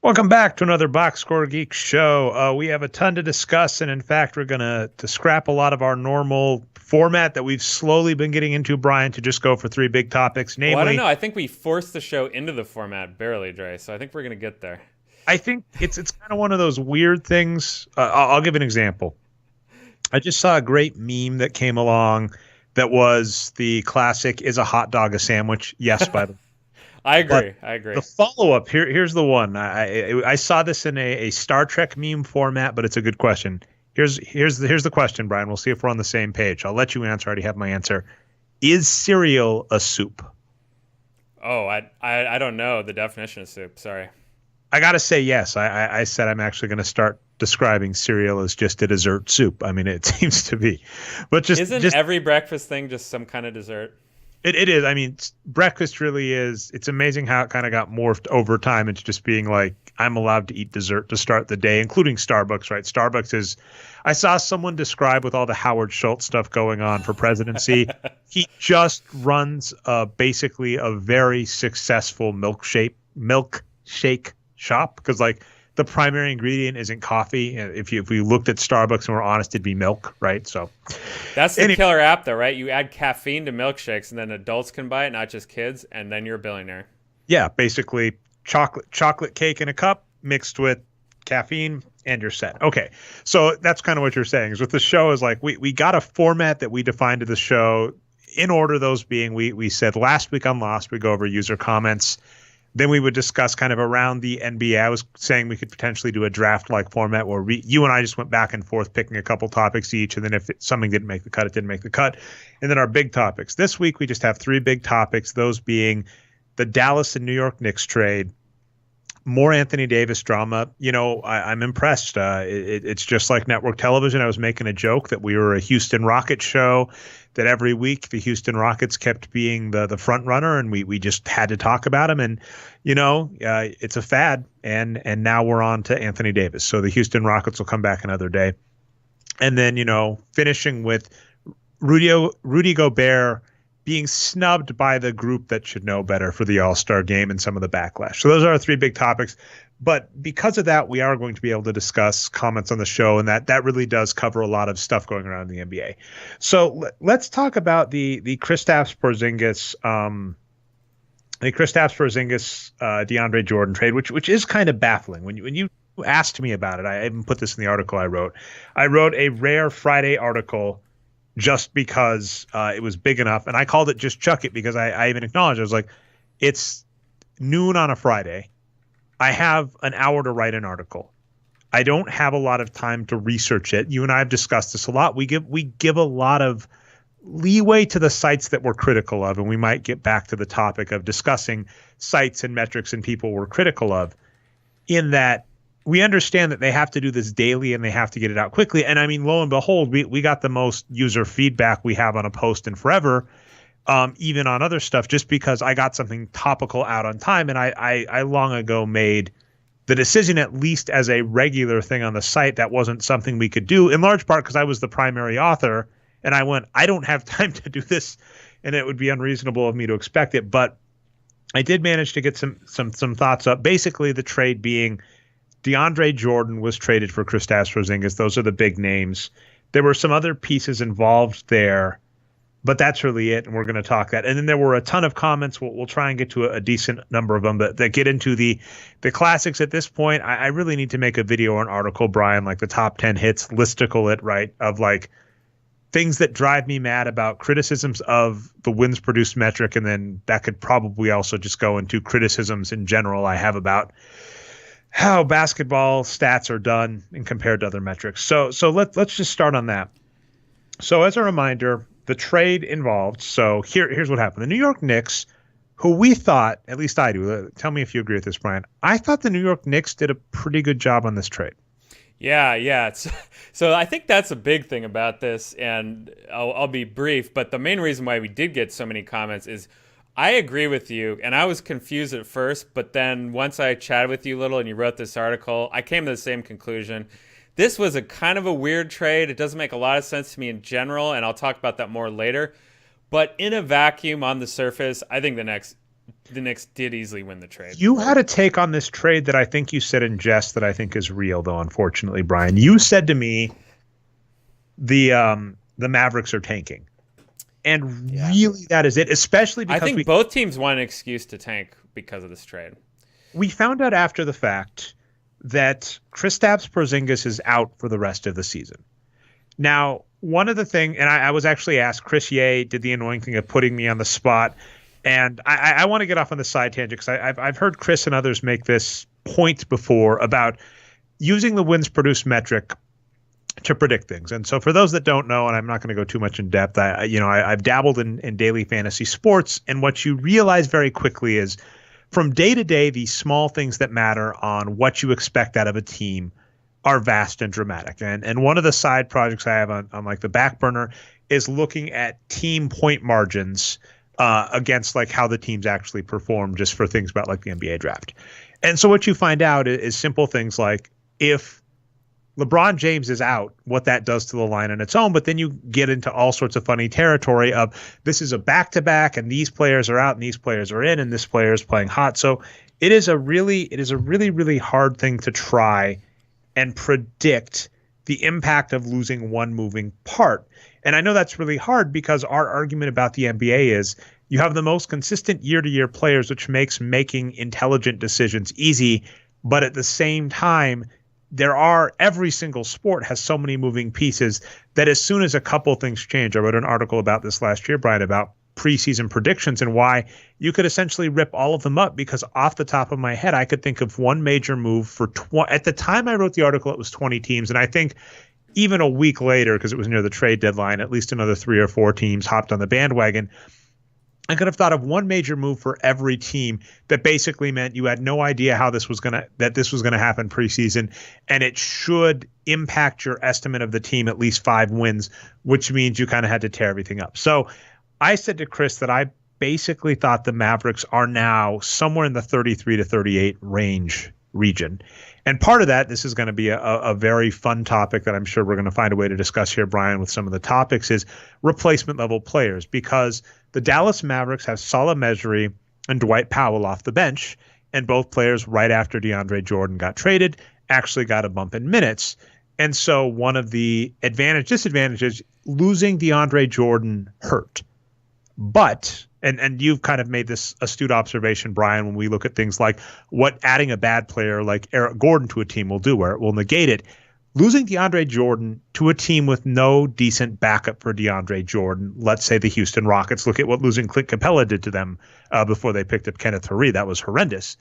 Welcome back to another Boxscore Geeks show. We have a ton to discuss, and in fact, we're going to scrap a lot of our normal format that we've slowly been getting into, Brian, to just go for three big topics. Namely, well, I don't know. I think we forced the show into the format barely, Dre, so I think we're going to get there. I think it's kind of one of those weird things. I'll give an example. I just saw a great meme that came along that was the classic, is a hot dog a sandwich? Yes, by the way. I agree. The follow-up, here's the one. I saw this in a Star Trek meme format, but it's a good question. Here's the question, Brian. We'll see if we're on the same page. I'll let you answer. I already have my answer. Is cereal a soup? Oh, I don't know the definition of soup. Sorry. I got to say yes. I said I'm actually going to start describing cereal as just a dessert soup. I mean, it seems to be. But Isn't every breakfast thing just some kind of dessert? It is. I mean, breakfast really is. It's amazing how it kind of got morphed over time into just being like, I'm allowed to eat dessert to start the day, including Starbucks, right? Starbucks is, I saw someone describe with all the Howard Schultz stuff going on for presidency. He just runs basically a very successful milkshake shop because like the primary ingredient isn't coffee. If we looked at Starbucks and we're honest, it'd be milk, right? So that's the killer app, though, right? You add caffeine to milkshakes, and then adults can buy it, not just kids, and then you're a billionaire. Yeah, basically chocolate cake in a cup mixed with caffeine, and you're set. Okay, so that's kind of what you're saying. Is with the show is like we got a format that we defined to the show in order. Those being we said last week on Lost we go over user comments. Then we would discuss kind of around the NBA. I was saying we could potentially do a draft-like format where you and I just went back and forth picking a couple topics each, and then if something didn't make the cut, it didn't make the cut. And then our big topics. This week we just have three big topics, those being the Dallas and New York Knicks trade, more Anthony Davis drama. You know, I'm impressed. It's just like network television. I was making a joke that we were a Houston Rockets show, that every week the Houston Rockets kept being the front runner, and we just had to talk about him. And, you know, it's a fad. And now we're on to Anthony Davis. So the Houston Rockets will come back another day. And then, you know, finishing with Rudy Gobert being snubbed by the group that should know better for the All-Star game and some of the backlash. So those are our three big topics. But because of that, we are going to be able to discuss comments on the show, and that really does cover a lot of stuff going around in the NBA. So let's talk about the Kristaps Porzingis, DeAndre Jordan trade, which is kind of baffling. When you asked me about it, I even put this in the article I wrote. I wrote a rare Friday article just because it was big enough. And I called it Just Chuck It because I even acknowledged, I was like, it's noon on a Friday. I have an hour to write an article. I don't have a lot of time to research it. You and I have discussed this a lot. We give a lot of leeway to the sites that we're critical of, and we might get back to the topic of discussing sites and metrics and people we're critical of, in that we understand that they have to do this daily and they have to get it out quickly. And I mean, lo and behold, we got the most user feedback we have on a post in forever, even on other stuff, just because I got something topical out on time. And I long ago made the decision, at least as a regular thing on the site, that wasn't something we could do, in large part because I was the primary author. And I went, I don't have time to do this, and it would be unreasonable of me to expect it. But I did manage to get some thoughts up. Basically, the trade being DeAndre Jordan was traded for Kristaps Porzingis. Those are the big names. There were some other pieces involved there, but that's really it, and we're going to talk that. And then there were a ton of comments. We'll try and get to a decent number of them that get into the classics at this point. I really need to make a video or an article, Brian, like the top 10 hits, listicle it, right, of like things that drive me mad about criticisms of the wins produced metric, and then that could probably also just go into criticisms in general I have about how basketball stats are done and compared to other metrics. So let's just start on that. So as a reminder, the trade involved. So here's what happened. The New York Knicks, who we thought, at least I do, tell me if you agree with this, Brian. I thought the New York Knicks did a pretty good job on this trade. Yeah. So I think that's a big thing about this, and I'll be brief. But the main reason why we did get so many comments is I agree with you, and I was confused at first, but then once I chatted with you a little and you wrote this article, I came to the same conclusion. This was a kind of a weird trade. It doesn't make a lot of sense to me in general, and I'll talk about that more later. But in a vacuum on the surface, I think the Knicks did easily win the trade. You had a take on this trade that I think you said in jest that I think is real, though, unfortunately, Brian. You said to me the Mavericks are tanking. And really that is it, especially because I think both teams want an excuse to tank because of this trade. We found out after the fact that Kristaps Porzingis is out for the rest of the season. Now, one of the things, and I was actually asked, Chris Ye did the annoying thing of putting me on the spot, and I want to get off on the side tangent because I've heard Chris and others make this point before about using the wins produced metric to predict things. And so for those that don't know, and I'm not going to go too much in depth, I've dabbled in daily fantasy sports, and what you realize very quickly is from day to day, these small things that matter on what you expect out of a team are vast and dramatic. And one of the side projects I have on like the back burner is looking at team point margins against like how the teams actually perform just for things about like the NBA draft. And so what you find out is simple things like if LeBron James is out, what that does to the line on its own, but then you get into all sorts of funny territory of this is a back-to-back and these players are out and these players are in and this player is playing hot. So it is a really, really hard thing to try and predict the impact of losing one moving part. And I know that's really hard because our argument about the NBA is you have the most consistent year-to-year players, which makes making intelligent decisions easy, but at the same time, every single sport has so many moving pieces that as soon as a couple things change, I wrote an article about this last year, Brian, about preseason predictions and why you could essentially rip all of them up because off the top of my head, I could think of one major move for at the time I wrote the article, it was 20 teams. And I think even a week later, because it was near the trade deadline, at least another 3 or 4 teams hopped on the bandwagon. I could have thought of one major move for every team that basically meant you had no idea how this was going to happen preseason, and it should impact your estimate of the team at least 5 wins, which means you kind of had to tear everything up. So I said to Chris that I basically thought the Mavericks are now somewhere in the 33 to 38 region. And part of that, this is going to be a very fun topic that I'm sure we're going to find a way to discuss here, Brian, with some of the topics, is replacement level players, because the Dallas Mavericks have Salah Mejri and Dwight Powell off the bench, and both players right after DeAndre Jordan got traded actually got a bump in minutes. And so one of the disadvantages, losing DeAndre Jordan hurt. But, and you've kind of made this astute observation, Brian, when we look at things like what adding a bad player like Eric Gordon to a team will do, where it will negate it. Losing DeAndre Jordan to a team with no decent backup for DeAndre Jordan, let's say the Houston Rockets, look at what losing Clint Capella did to them before they picked up Kenneth Faried. That was horrendous.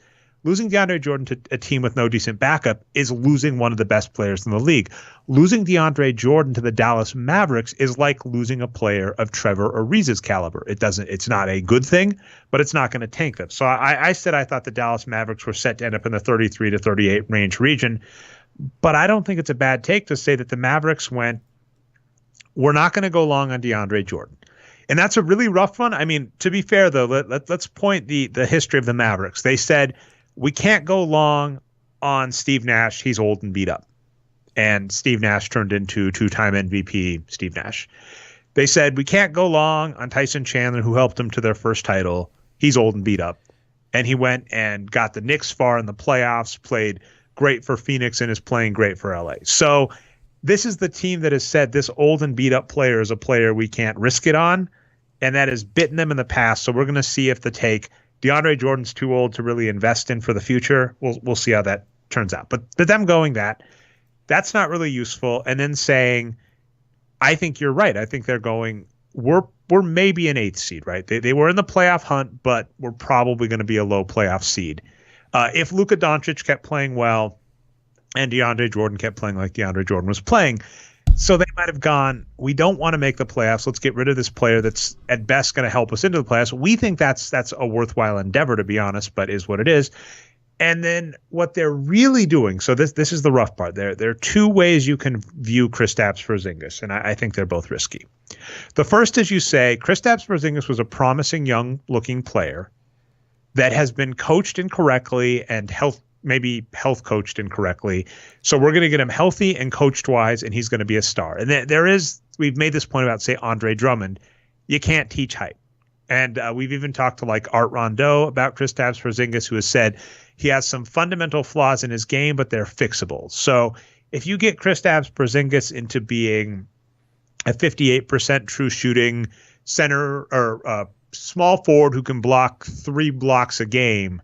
Losing DeAndre Jordan to a team with no decent backup is losing one of the best players in the league. Losing DeAndre Jordan to the Dallas Mavericks is like losing a player of Trevor Ariza's caliber. It's not a good thing, but it's not going to tank them. So I said I thought the Dallas Mavericks were set to end up in the 33 to 38 range region, but I don't think it's a bad take to say that the Mavericks we're not going to go long on DeAndre Jordan. And that's a really rough one. I mean, to be fair, though, let's point the history of the Mavericks. They said, we can't go long on Steve Nash. He's old and beat up. And Steve Nash turned into 2-time MVP Steve Nash. They said, we can't go long on Tyson Chandler, who helped them to their first title. He's old and beat up. And he went and got the Knicks far in the playoffs, played great for Phoenix, and is playing great for LA. So this is the team that has said this old and beat up player is a player we can't risk it on. And that has bitten them in the past. So we're going to see if the take DeAndre Jordan's too old to really invest in for the future. We'll see how that turns out. But them going that's not really useful. And then saying, I think you're right. I think they're going, we're maybe an 8th seed, right? They were in the playoff hunt, but we're probably going to be a low playoff seed. If Luka Doncic kept playing well and DeAndre Jordan kept playing like DeAndre Jordan was playing, so they might have gone, we don't want to make the playoffs. Let's get rid of this player that's at best going to help us into the playoffs. We think that's a worthwhile endeavor, to be honest, but is what it is. And then what they're really doing, so this is the rough part. There are 2 ways you can view Kristaps Porzingis, and I think they're both risky. The first is you say Kristaps Porzingis was a promising young-looking player that has been coached incorrectly and health coached incorrectly. So we're going to get him healthy and coached wise, and he's going to be a star. And we've made this point about, say, Andre Drummond. you can't teach hype. And we've even talked to like Art Rondeau about Kristaps Porzingis, who has said he has some fundamental flaws in his game, but they're fixable. So if you get Kristaps Porzingis into being a 58% true shooting center or small forward who can block 3 blocks a game,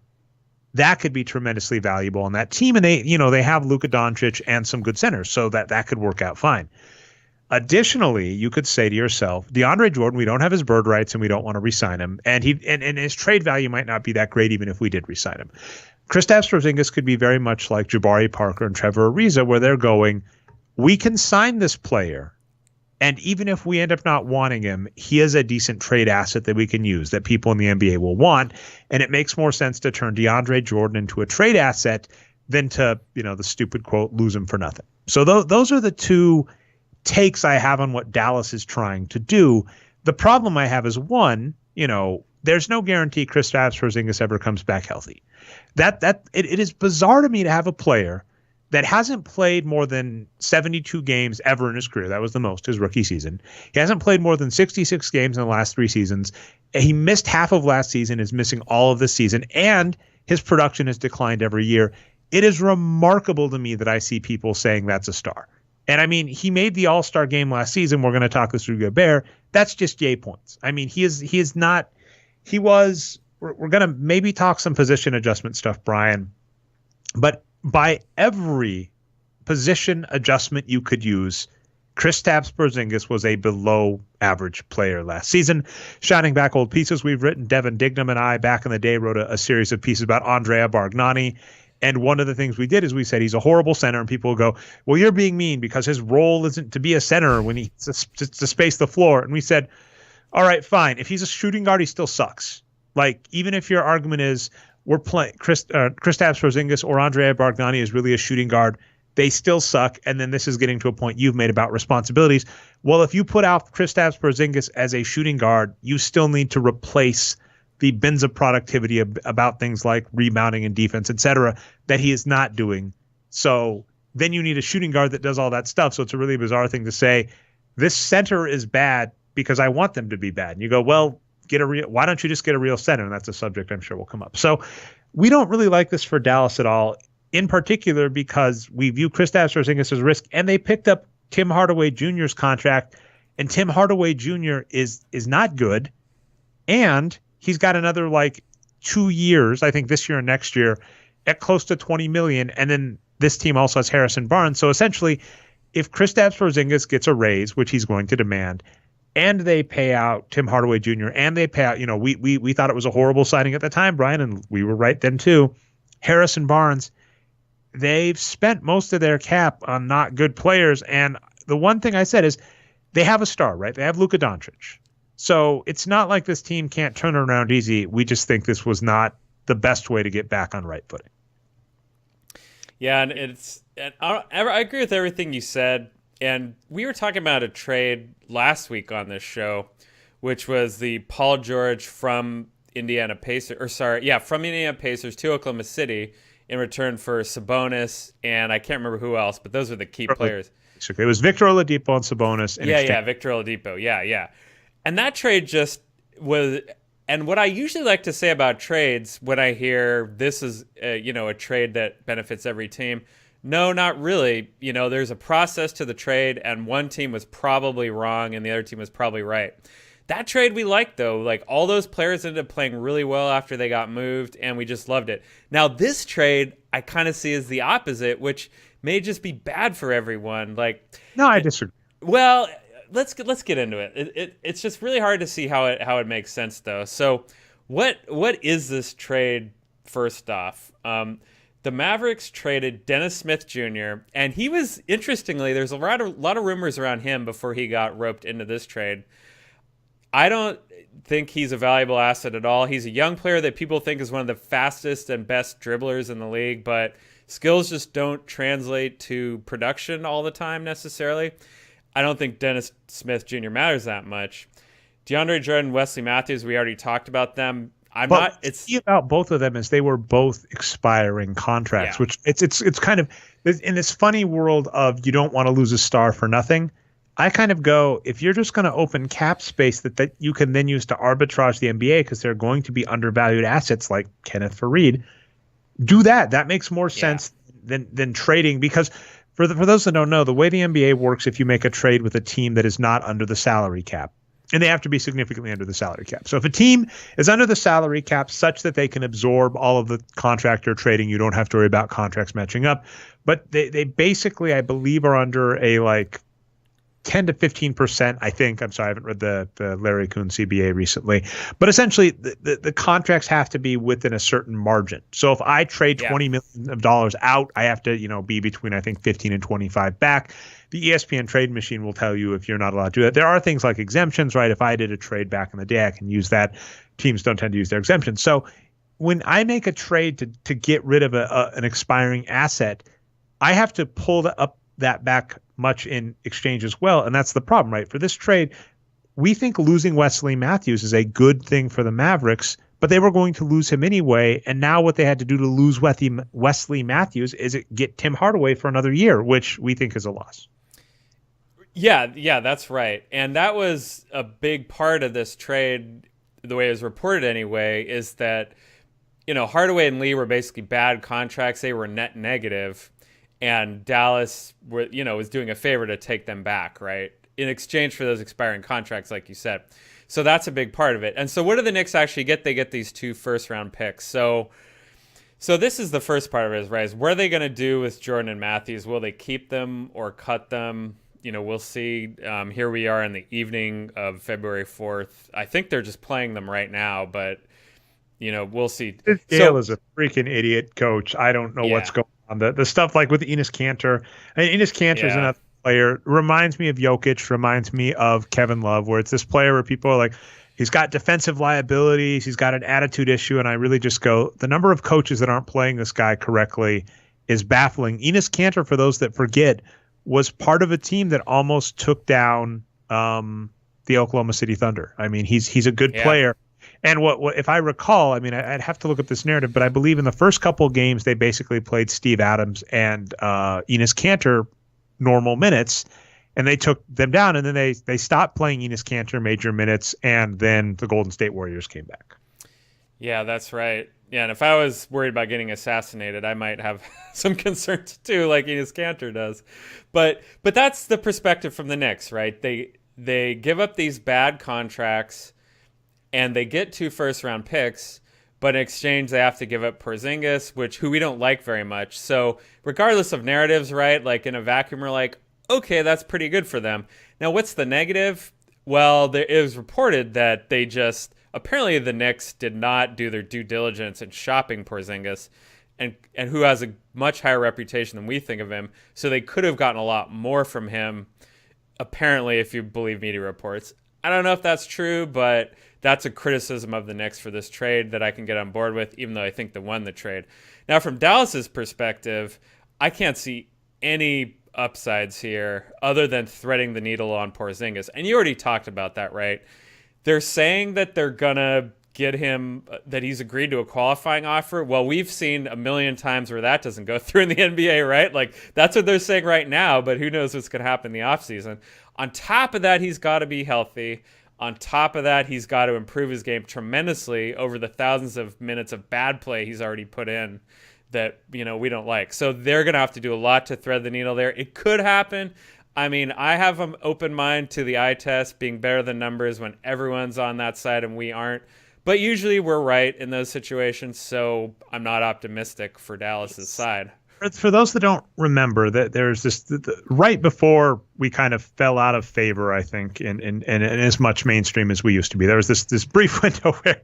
that could be tremendously valuable on that team. And they have Luka Doncic and some good centers, so that could work out fine. Additionally, you could say to yourself, DeAndre Jordan, we don't have his bird rights and we don't want to re-sign him. And his trade value might not be that great even if we did re-sign him. Kristaps Porzingis could be very much like Jabari Parker and Trevor Ariza, where they're going, we can sign this player, and even if we end up not wanting him, he is a decent trade asset that we can use, that people in the NBA will want. And it makes more sense to turn DeAndre Jordan into a trade asset than to, the stupid quote, lose him for nothing. So those are the two takes I have on what Dallas is trying to do. The problem I have is, one, there's no guarantee Kristaps Porzingis ever comes back healthy. It is bizarre to me to have a player that hasn't played more than 72 games ever in his career. That was the most, his rookie season. He hasn't played more than 66 games in the last 3 seasons. He missed half of last season, is missing all of this season, and his production has declined every year. It is remarkable to me that I see people saying that's a star. And I mean, he made the All-Star game last season. We're going to talk this Rudy Gobert. That's just yay points. I mean, we're going to maybe talk some position adjustment stuff, Brian, but by every position adjustment you could use, Kristaps Porzingis was a below average player last season. Shining back old pieces we've written, Devin Dignam and I back in the day wrote a series of pieces about Andrea Bargnani. And one of the things we did is we said he's a horrible center, and people go, well, you're being mean because his role isn't to be a center when he's to space the floor. And we said, all right, fine. If he's a shooting guard, he still sucks. Like, even if your argument is we're playing Kristaps Porzingis or Andrea Bargnani is really a shooting guard, they still suck. And then this is getting to a point you've made about responsibilities. Well, if you put out Kristaps Porzingis as a shooting guard, you still need to replace the bins of productivity about things like rebounding and defense, et cetera, that he is not doing. So then you need a shooting guard that does all that stuff. So it's a really bizarre thing to say, this center is bad because I want them to be bad. And you go, well, why don't you just get a real center? And that's a subject I'm sure will come up. So we don't really like this for Dallas at all, in particular because we view Kristaps Porzingis as a risk, and they picked up Tim Hardaway Jr.'s contract, and Tim Hardaway Jr. is not good, and he's got another 2 years, I think this year and next year, at close to $20 million, and then this team also has Harrison Barnes. So essentially, if Kristaps Porzingis gets a raise, which he's going to demand, and they pay out Tim Hardaway Jr., and they pay out, we thought it was a horrible signing at the time, Brian, and we were right then too, Harrison Barnes, they've spent most of their cap on not good players. And the one thing I said is they have a star, right? They have Luka Doncic. So it's not like this team can't turn it around easy. We just think this was not the best way to get back on right footing. Yeah, and I agree with everything you said. And we were talking about a trade last week on this show, which was the Paul George from Indiana Pacers to Oklahoma City in return for Sabonis, and I can't remember who else, but those were the key players. It was Victor Oladipo and Sabonis. Victor Oladipo. Yeah. And that trade just was. And what I usually like to say about trades when I hear this is a trade that benefits every team. No, not really. There's a process to the trade, and one team was probably wrong and the other team was probably right. That trade we liked, though. All those players ended up playing really well after they got moved, and we just loved it. Now, this trade I kind of see as the opposite, which may just be bad for everyone. No, I disagree. Well, let's get into it. It's just really hard to see how it makes sense, though. So, what is this trade? First off, the Mavericks traded Dennis Smith Jr., and he was, interestingly, there's a lot of rumors around him before he got roped into this trade. I don't think he's a valuable asset at all. He's a young player that people think is one of the fastest and best dribblers in the league, but skills just don't translate to production all the time necessarily. I don't think Dennis Smith Jr. matters that much. DeAndre Jordan, Wesley Matthews, we already talked about them. It's about both of them is they were both expiring contracts, which it's kind of in this funny world of you don't want to lose a star for nothing. I kind of go, if you're just going to open cap space that you can then use to arbitrage the NBA because they're going to be undervalued assets like Kenneth Faried, do that. That makes more sense than trading, because for those that don't know, the way the NBA works, if you make a trade with a team that is not under the salary cap, and they have to be significantly under the salary cap. So if a team is under the salary cap such that they can absorb all of the contractor trading, you don't have to worry about contracts matching up. But they basically, I believe, are under a like 10 to 15%, I think. I'm sorry, I haven't read the Larry Kuhn CBA recently. But essentially, the contracts have to be within a certain margin. So if I trade $20 million out, I have to, be between, I think, 15 and 25 back. The ESPN trade machine will tell you if you're not allowed to do that. There are things like exemptions, right? If I did a trade back in the day, I can use that. Teams don't tend to use their exemptions. So when I make a trade to get rid of an expiring asset, I have to pull that back much in exchange as well. And that's the problem, right? For this trade, we think losing Wesley Matthews is a good thing for the Mavericks, but they were going to lose him anyway. And now what they had to do to lose Wesley Matthews is get Tim Hardaway for another year, which we think is a loss. Yeah, that's right. And that was a big part of this trade, the way it was reported anyway, is that, Hardaway and Lee were basically bad contracts. They were net negative. And Dallas was doing a favor to take them back, right? In exchange for those expiring contracts, like you said. So that's a big part of it. And so what do the Knicks actually get? They get these 2 first-round picks. So this is the first part of it, right? Is what are they going to do with Jordan and Matthews? Will they keep them or cut them? We'll see. Here we are in the evening of February 4th. I think they're just playing them right now, but, we'll see. Gale is a freaking idiot coach. I don't know what's going on. The stuff like with Enes Kanter. Enes Kanter is another player. Reminds me of Jokic, reminds me of Kevin Love, where it's this player where people are like, he's got defensive liabilities, he's got an attitude issue, and I really just go, the number of coaches that aren't playing this guy correctly is baffling. Enes Kanter, for those that forget, was part of a team that almost took down the Oklahoma City Thunder. I mean, he's a good player. And what if I recall, I mean, I'd have to look at this narrative, but I believe in the first couple of games, they basically played Steve Adams and Enes Kanter normal minutes, and they took them down, and then they stopped playing Enes Kanter major minutes, and then the Golden State Warriors came back. Yeah, that's right. Yeah, and if I was worried about getting assassinated, I might have some concerns too, like Enes Kanter does. But that's the perspective from the Knicks, right? They give up these bad contracts, and they get 2 first-round picks, but in exchange they have to give up Porzingis, who we don't like very much. So regardless of narratives, right, like in a vacuum, we're like, okay, that's pretty good for them. Now, what's the negative? Well, it was reported that apparently the Knicks did not do their due diligence in shopping Porzingis, and who has a much higher reputation than we think of him. So they could have gotten a lot more from him, apparently, if you believe media reports. I don't know if that's true, but that's a criticism of the Knicks for this trade that I can get on board with, even though I think they won the trade. Now, from Dallas's perspective, I can't see any upsides here other than threading the needle on Porzingis. And you already talked about that, right? They're saying that they're going to get him, that he's agreed to a qualifying offer. Well, we've seen a million times where that doesn't go through in the NBA, right? Like, that's what they're saying right now, but who knows what's going to happen in the offseason. On top of that, he's got to be healthy. On top of that, he's got to improve his game tremendously over the thousands of minutes of bad play he's already put in that, we don't like. So they're going to have to do a lot to thread the needle there. It could happen. I mean, I have an open mind to the eye test being better than numbers when everyone's on that side and we aren't. But usually we're right in those situations, so I'm not optimistic for Dallas's side. For those that don't remember, that there's this right before we kind of fell out of favor, I think, in as much mainstream as we used to be. There was this brief window where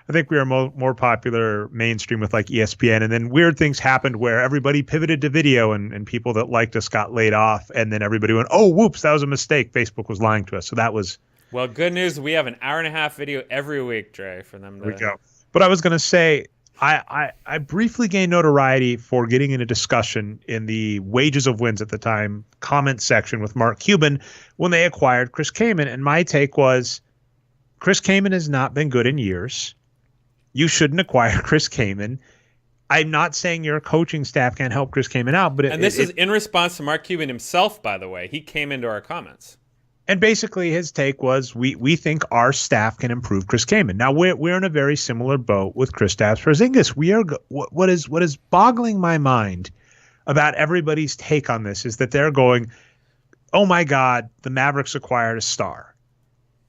I think we were more popular mainstream with like ESPN, and then weird things happened where everybody pivoted to video, and people that liked us got laid off, and then everybody went, "Oh, whoops, that was a mistake. Facebook was lying to us." So that was. Well, good news. We have an hour-and-a-half video every week, Dre, for them to. There we go. But I was going to say, I briefly gained notoriety for getting in a discussion in the Wages of Wins at the time comment section with Mark Cuban when they acquired Chris Kaman. And my take was, Chris Kaman has not been good in years. You shouldn't acquire Chris Kaman. I'm not saying your coaching staff can't help Chris Kaman out, but this is in response to Mark Cuban himself, by the way. He came into our comments. And basically his take was we think our staff can improve Chris Kaman. Now we're in a very similar boat with Kristaps Porzingis. We are what is boggling my mind about everybody's take on this is that they're going, "Oh my God, the Mavericks acquired a star."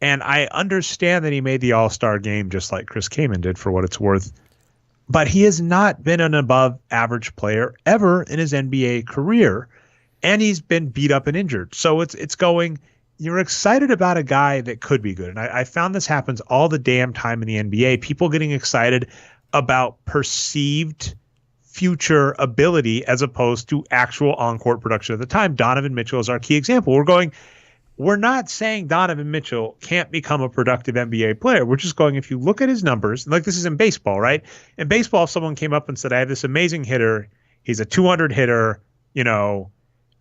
And I understand that he made the All-Star game just like Chris Kaman did for what it's worth. But he has not been an above average player ever in his NBA career. And he's been beat up and injured. So it's going, you're excited about a guy that could be good. And I found this happens all the damn time in the NBA. People getting excited about perceived future ability as opposed to actual on-court production at the time. Donovan Mitchell is our key example. We're not saying Donovan Mitchell can't become a productive NBA player. We're just going, if you look at his numbers, like this is in baseball, right? In baseball, if someone came up and said, I have this amazing hitter, he's a 200 hitter,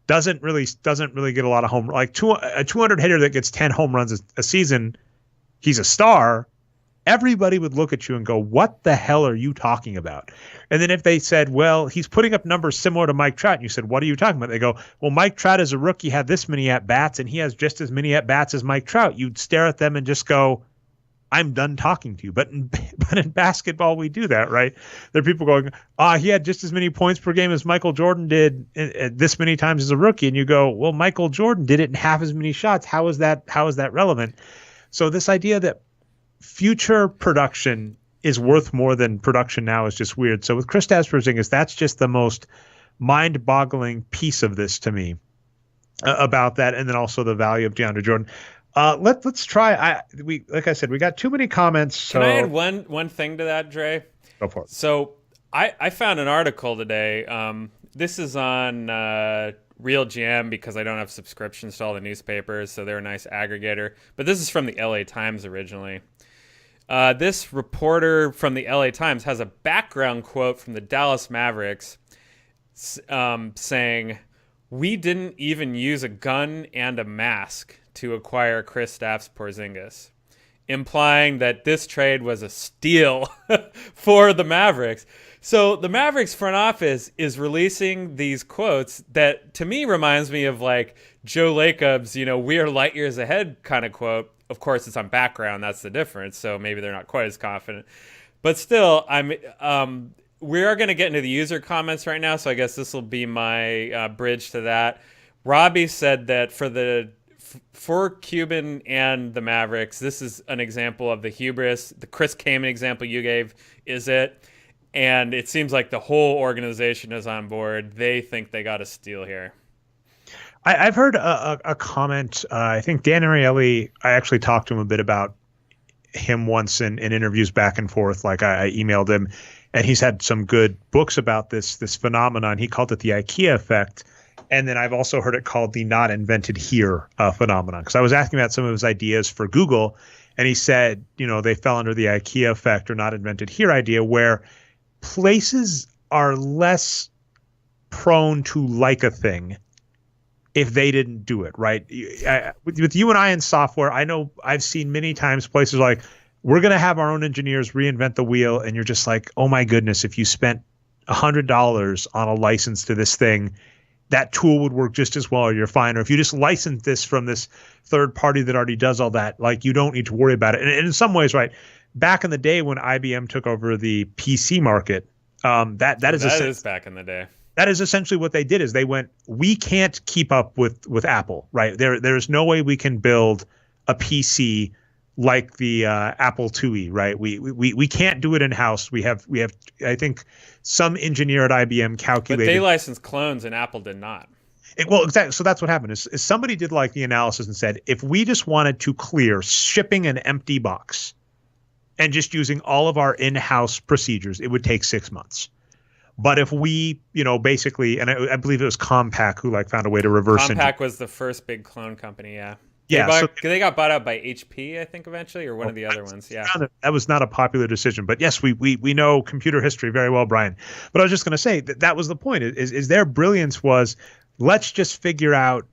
doesn't really get a lot of home, like a 200 hitter that gets 10 home runs a season, he's a star. Everybody would look at you and go, what the hell are you talking about? And then if they said, well, he's putting up numbers similar to Mike Trout, and you said, what are you talking about? They go, well, Mike Trout as a rookie had this many at-bats, and he has just as many at-bats as Mike Trout. You'd stare at them and just go, I'm done talking to you. But in basketball, we do that, right? There are people going, he had just as many points per game as Michael Jordan did this many times as a rookie. And you go, well, Michael Jordan did it in half as many shots. How is that relevant? So this idea that future production is worth more than production now is just weird. So with Kristaps Porzingis, that's just the most mind-boggling piece of this to me about that, and then also the value of DeAndre Jordan. Let's try. Like I said, we got too many comments. So. Can I add one thing to that, Dre? Go for it. So I found an article today. This is on Real GM because I don't have subscriptions to all the newspapers, so they're a nice aggregator. But this is from the LA Times originally. This reporter from the LA Times has a background quote from the Dallas Mavericks saying, "We didn't even use a gun and a mask to acquire Kristaps Porzingis," implying that this trade was a steal for the Mavericks. So the Mavericks front office is releasing these quotes that to me reminds me of like Joe Lacob's, we are light years ahead kind of quote. Of course, it's on background. That's the difference. So maybe they're not quite as confident. But still, we are going to get into the user comments right now. So I guess this will be my bridge to that. Robbie said that for Cuban and the Mavericks, this is an example of the hubris. The Chris Kaman example you gave is it. And it seems like the whole organization is on board. They think they got a steal here. I've heard a comment. I think Dan Ariely, I actually talked to him a bit about him once in interviews back and forth. Like I emailed him, and he's had some good books about this phenomenon. He called it the IKEA effect. And then I've also heard it called the not invented here phenomenon. Because I was asking about some of his ideas for Google, and he said, they fell under the IKEA effect or not invented here idea, where places are less prone to like a thing if they didn't do it, right? With you and I in software, I know I've seen many times places like, we're going to have our own engineers reinvent the wheel. And you're just like, oh my goodness, if you spent $100 on a license to this thing, that tool would work just as well, or you're fine. Or if you just license this from this third party that already does all that, like you don't need to worry about it. And in some ways, right, back in the day when IBM took over the PC market, that is back in the day. That is essentially what they did. Is they went, we can't keep up with Apple, right? There's no way we can build a PC like the Apple IIe, right? We can't do it in house. We have I think some engineer at IBM calculated. But they licensed clones and Apple did not. Well, exactly. So that's what happened. Is somebody did like the analysis and said, if we just wanted to clear shipping an empty box and just using all of our in-house procedures, it would take 6 months. But if we, basically, and I believe it was Compaq who found a way to reverse it. Compaq was the first big clone company, yeah. Yeah, they got bought out by HP, I think, eventually, or one of the other ones. Yeah, that was not a popular decision. But yes, we know computer history very well, Brian. But I was just going to say that was the point. Is their brilliance was, let's just figure out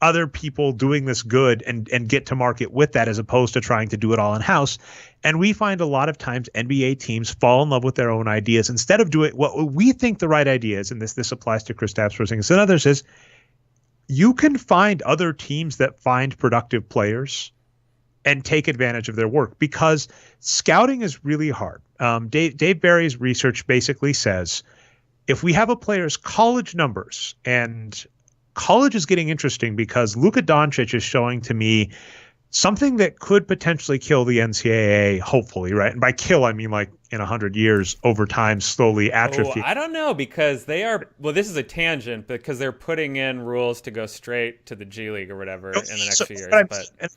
other people doing this good and get to market with that, as opposed to trying to do it all in house. And we find a lot of times NBA teams fall in love with their own ideas instead of doing what we think the right idea is. And this applies to Kristaps Porzingis and others is, you can find other teams that find productive players and take advantage of their work because scouting is really hard. Dave Barry's research basically says if we have a player's college numbers, and college is getting interesting because Luka Doncic is showing to me something that could potentially kill the NCAA, hopefully, right? And by kill, I mean like in 100 years, over time, slowly atrophy. I don't know, because they are, well, this is a tangent, because they're putting in rules to go straight to the G League or whatever in the next few years. I'm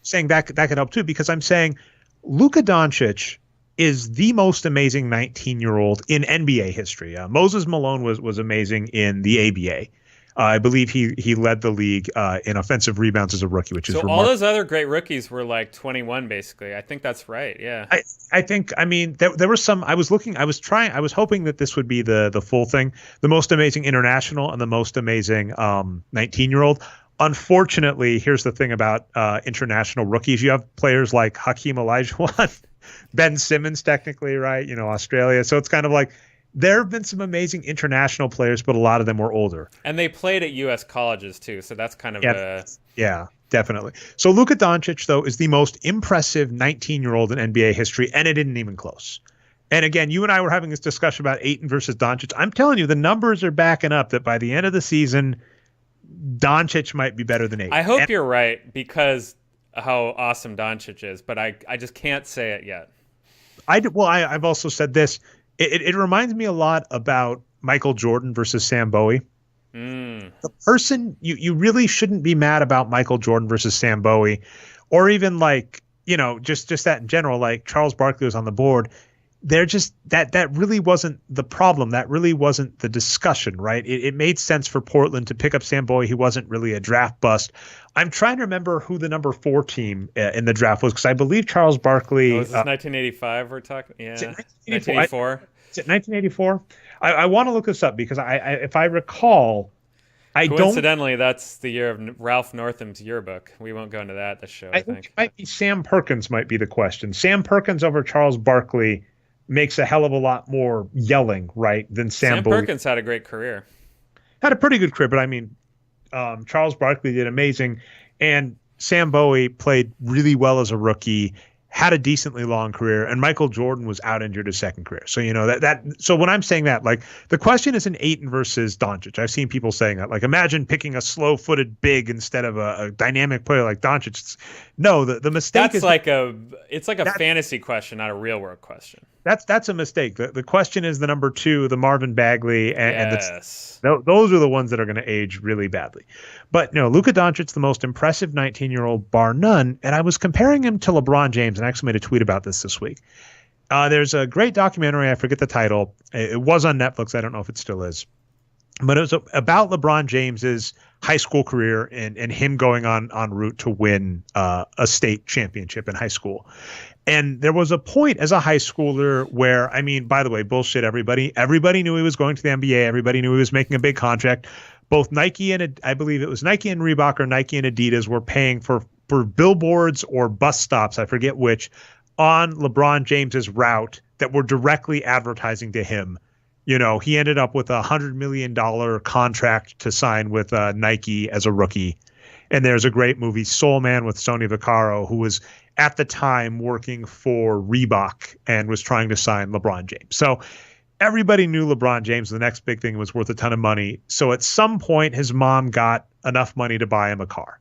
saying that could help too, because I'm saying Luka Doncic is the most amazing 19-year-old in NBA history. Moses Malone was amazing in the ABA. I believe he led the league in offensive rebounds as a rookie, which is remarkable. All those other great rookies were like 21, basically. I think that's right. Yeah. I think, I mean, there were some, I was hoping that this would be the full thing, the most amazing international and the most amazing 19-year-old. Unfortunately, here's the thing about international rookies. You have players like Hakeem Olajuwon, Ben Simmons, technically, right? Australia. So it's kind of like, there have been some amazing international players, but a lot of them were older. And they played at U.S. colleges, too, so that's kind of Yeah, definitely. So Luka Doncic, though, is the most impressive 19-year-old in NBA history, and it isn't even close. And again, you and I were having this discussion about Ayton versus Doncic. I'm telling you, the numbers are backing up that by the end of the season, Doncic might be better than Ayton. I hope you're right, because how awesome Doncic is, but I just can't say it yet. I've also said this. It reminds me a lot about Michael Jordan versus Sam Bowie. The person you really shouldn't be mad about Michael Jordan versus Sam Bowie, or even like, just that in general, like Charles Barkley was on the board. They're just that really wasn't the problem. That really wasn't the discussion, right? It made sense for Portland to pick up Sam Bowie. He wasn't really a draft bust. I'm trying to remember who the number 4 team in the draft was, because I believe Charles Barkley. Oh, is this 1985 we're talking? Yeah, 1984. Is it 1984? I want to look this up because if I recall, coincidentally, that's the year of Ralph Northam's yearbook. We won't go into that this show. I think it might be Sam Perkins might be the question. Sam Perkins over Charles Barkley makes a hell of a lot more yelling, right, than Sam Bowie. Perkins had a great career. Had a pretty good career, but I mean, Charles Barkley did amazing, and Sam Bowie played really well as a rookie, had a decently long career, and Michael Jordan was out injured his second career. So, so when I'm saying that, like, the question isn't Ayton versus Doncic. I've seen people saying that, like, imagine picking a slow-footed big instead of a dynamic player like Doncic. No, the mistake is it's like a that, fantasy question, not a real world question. That's a mistake. The question is the number 2, the Marvin Bagley, and yes. Those are the ones that are going to age really badly. But no, Luka Doncic, the most impressive 19-year-old bar none. And I was comparing him to LeBron James, and I actually made a tweet about this week. There's a great documentary. I forget the title. It was on Netflix. I don't know if it still is. But it was about LeBron James's high school career and him going en route to win a state championship in high school. And there was a point as a high schooler where, I mean, by the way, bullshit, everybody knew he was going to the NBA. Everybody knew he was making a big contract. Both Nike and I believe it was Nike and Reebok or Nike and Adidas were paying for billboards or bus stops, I forget which, on LeBron James's route that were directly advertising to him. He ended up with $100 million contract to sign with Nike as a rookie. And there's a great movie, Soul Man, with Sonny Vaccaro, who was at the time working for Reebok and was trying to sign LeBron James. So everybody knew LeBron James, the next big thing, was worth a ton of money. So at some point, his mom got enough money to buy him a car.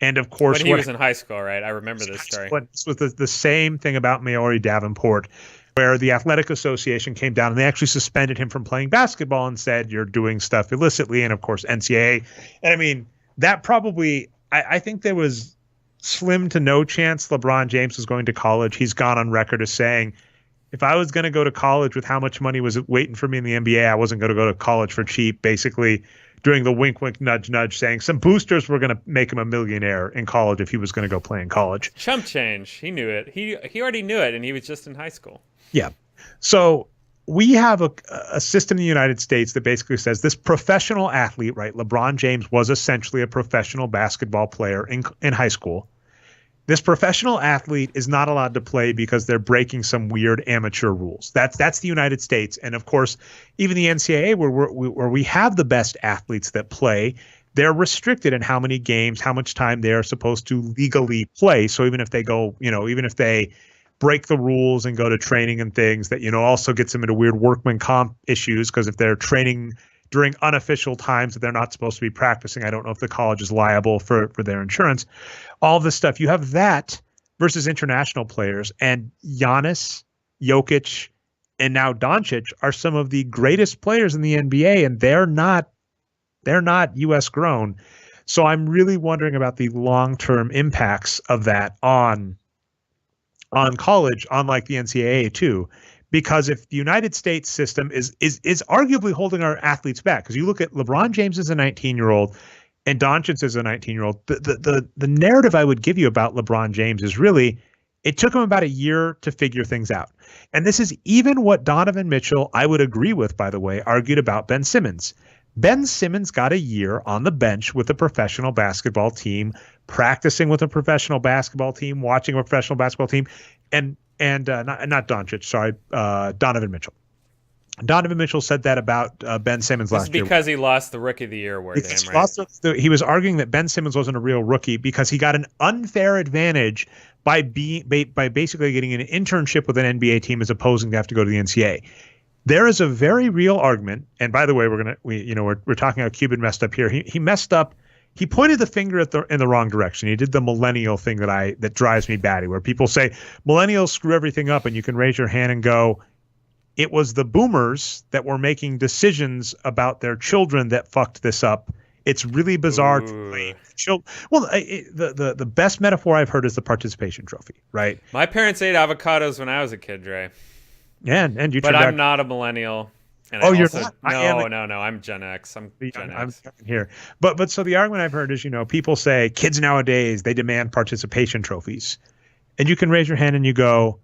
And of course, when he was in high school, right? I remember this story. This was the same thing about Maori Davenport, where the Athletic Association came down and they actually suspended him from playing basketball and said, you're doing stuff illicitly. And of course, NCAA. And I mean, that probably, I think there was slim to no chance LeBron James was going to college. He's gone on record as saying, if I was going to go to college with how much money was waiting for me in the NBA, I wasn't going to go to college for cheap, basically doing the wink, wink, nudge, nudge, saying some boosters were going to make him a millionaire in college if he was going to go play in college. Chump change. He knew it. He already knew it, and he was just in high school. Yeah. So we have a system in the United States that basically says this professional athlete, right? LeBron James was essentially a professional basketball player in high school. This professional athlete is not allowed to play because they're breaking some weird amateur rules. That's the United States. And of course, even the NCAA, where we have the best athletes that play, they're restricted in how many games, how much time they're supposed to legally play. So even if they go, even if they break the rules and go to training and things, that, also gets them into weird workman comp issues, because if they're training during unofficial times that they're not supposed to be practicing, I don't know if the college is liable for their insurance. All this stuff. You have that versus international players, and Giannis, Jokic, and now Doncic are some of the greatest players in the NBA, and they're not U.S. grown. So I'm really wondering about the long-term impacts of that on college, on like the NCAA too, because if the United States system is arguably holding our athletes back, because you look at LeBron James as a 19-year-old and Doncic as a 19-year-old, the narrative I would give you about LeBron James is really, it took him about a year to figure things out. And this is even what Donovan Mitchell, I would agree with, by the way, argued about Ben Simmons. Ben Simmons got a year on the bench with a professional basketball team, practicing with a professional basketball team, watching a professional basketball team, and not Doncic, sorry, Donovan Mitchell. Donovan Mitchell said that about Ben Simmons last year. Because he lost the Rookie of the Year award to him, right? He was arguing that Ben Simmons wasn't a real rookie because he got an unfair advantage by basically getting an internship with an NBA team as opposing to have to go to the NCAA. There is a very real argument, and by the way, we're talking how Cuban messed up here. He messed up. He pointed the finger in the wrong direction. He did the millennial thing that drives me batty, where people say millennials screw everything up, and you can raise your hand and go, it was the boomers that were making decisions about their children that fucked this up. It's really bizarre to blame children. Well, the best metaphor I've heard is the participation trophy, right? My parents ate avocados when I was a kid, Dre. Yeah, and you. But I'm not a millennial. And you're not? No. I'm Gen X. I'm Gen X. I'm here. But so the argument I've heard is, people say kids nowadays, they demand participation trophies. And you can raise your hand and you go,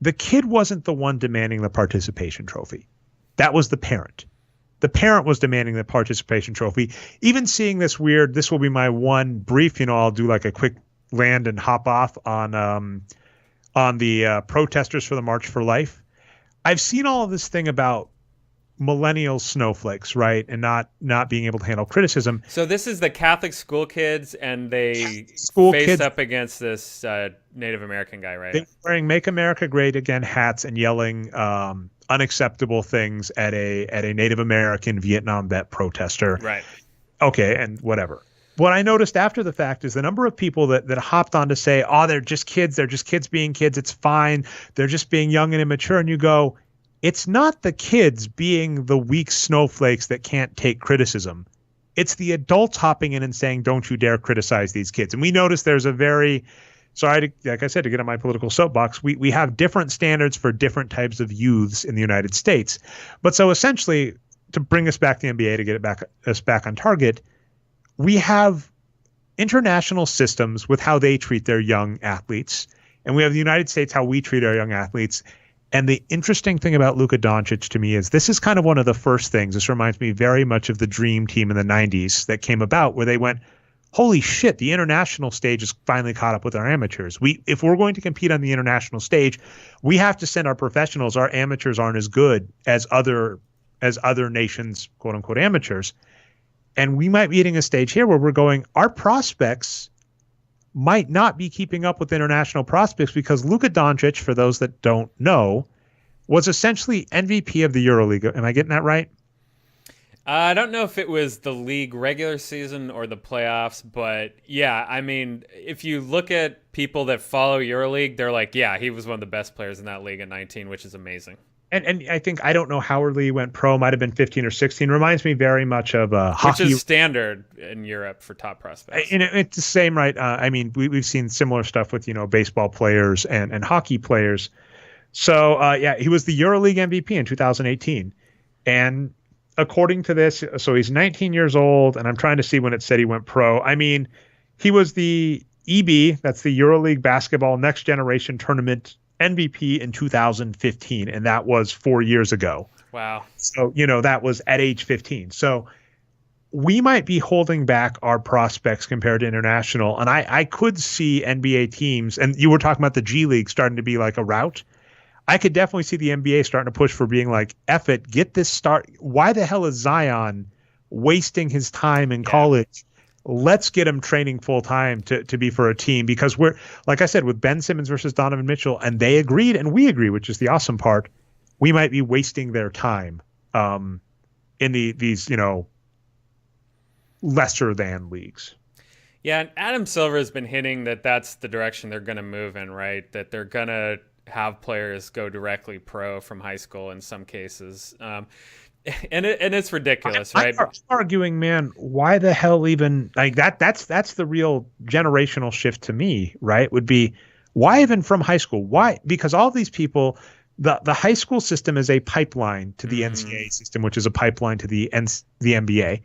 the kid wasn't the one demanding the participation trophy. That was the parent. The parent was demanding the participation trophy. Even seeing this will be my one brief, I'll do like a quick land and hop off on the protesters for the March for Life. I've seen all of this thing about millennial snowflakes, right? And not being able to handle criticism. So this is the Catholic school kids, and they faced up against this Native American guy, right? They're wearing "Make America Great Again" hats and yelling unacceptable things at a Native American Vietnam vet protester. Right. Okay, and whatever. What I noticed after the fact is the number of people that hopped on to say, oh, they're just kids being kids, it's fine, they're just being young and immature. And you go, it's not the kids being the weak snowflakes that can't take criticism. It's the adults hopping in and saying, don't you dare criticize these kids. And we notice there's a very, like I said, to get on my political soapbox, we have different standards for different types of youths in the United States. But so essentially, to bring us back to the NBA, to get us back on target, we have international systems with how they treat their young athletes, and we have the United States, how we treat our young athletes. And the interesting thing about Luka Doncic to me is this is kind of one of the first things. This reminds me very much of the Dream Team in the 90s that came about, where they went, holy shit, the international stage is finally caught up with our amateurs. If we're going to compete on the international stage, we have to send our professionals. Our amateurs aren't as good as other nations, quote unquote, amateurs. And we might be hitting a stage here where we're going, our prospects might not be keeping up with international prospects, because Luka Doncic, for those that don't know, was essentially MVP of the EuroLeague. Am I getting that right? I don't know if it was the league regular season or the playoffs, but yeah, I mean, if you look at people that follow EuroLeague, they're like, yeah, he was one of the best players in that league at 19, which is amazing. And I think, I don't know, Howard Lee went pro, might have been 15 or 16. Reminds me very much of hockey. Which is standard in Europe for top prospects. And it's the same, right? I mean, we've seen similar stuff with, baseball players and hockey players. So, yeah, he was the EuroLeague MVP in 2018. And according to this, so he's 19 years old, and I'm trying to see when it said he went pro. I mean, he was the EB, that's the EuroLeague Basketball Next Generation Tournament MVP in 2015, and that was 4 years ago. Wow. So, that was at age 15. So we might be holding back our prospects compared to international. And I could see NBA teams, and you were talking about the G League starting to be like a route. I could definitely see the NBA starting to push for being like, F it, get this start. Why the hell is Zion wasting his time in college let's get him training full time to be for a team, because we're, like I said, with Ben Simmons versus Donovan Mitchell, and they agreed and we agree, which is the awesome part. We might be wasting their time in these lesser than leagues. Yeah, and Adam Silver has been hinting that that's the direction they're going to move in, right? That they're going to have players go directly pro from high school in some cases. And it's ridiculous, right? I'm arguing, man, why the hell even like that? That's the real generational shift to me, right? Would be, why even from high school? Why? Because all these people, the high school system is a pipeline to the NCAA system, which is a pipeline to the NBA.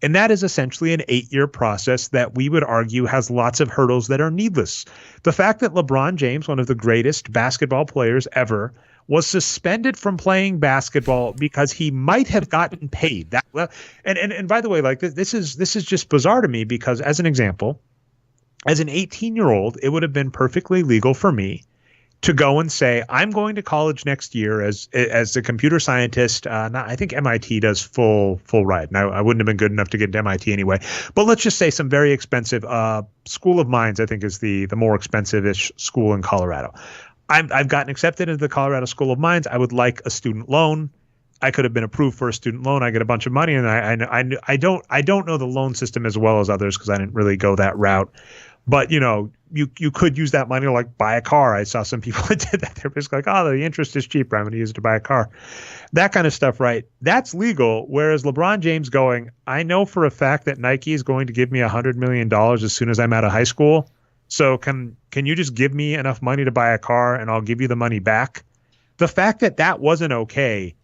And that is essentially an 8-year process that we would argue has lots of hurdles that are needless. The fact that LeBron James, one of the greatest basketball players ever, was suspended from playing basketball because he might have gotten paid that well. And by the way, like this is just bizarre to me, because as an example, as an 18-year-old, it would have been perfectly legal for me to go and say, I'm going to college next year as a computer scientist. I think MIT does full ride. Now, I wouldn't have been good enough to get to MIT anyway. But let's just say some very expensive School of Mines, I think, is the more expensive-ish school in Colorado. I've gotten accepted into the Colorado School of Mines. I would like a student loan. I could have been approved for a student loan. I get a bunch of money, and I don't know the loan system as well as others because I didn't really go that route. But you could use that money to like buy a car. I saw some people that did that. They're basically like, oh, the interest is cheaper, I'm going to use it to buy a car. That kind of stuff, right? That's legal. Whereas LeBron James going, I know for a fact that Nike is going to give me $100 million as soon as I'm out of high school. So can you just give me enough money to buy a car and I'll give you the money back? The fact that that wasn't okay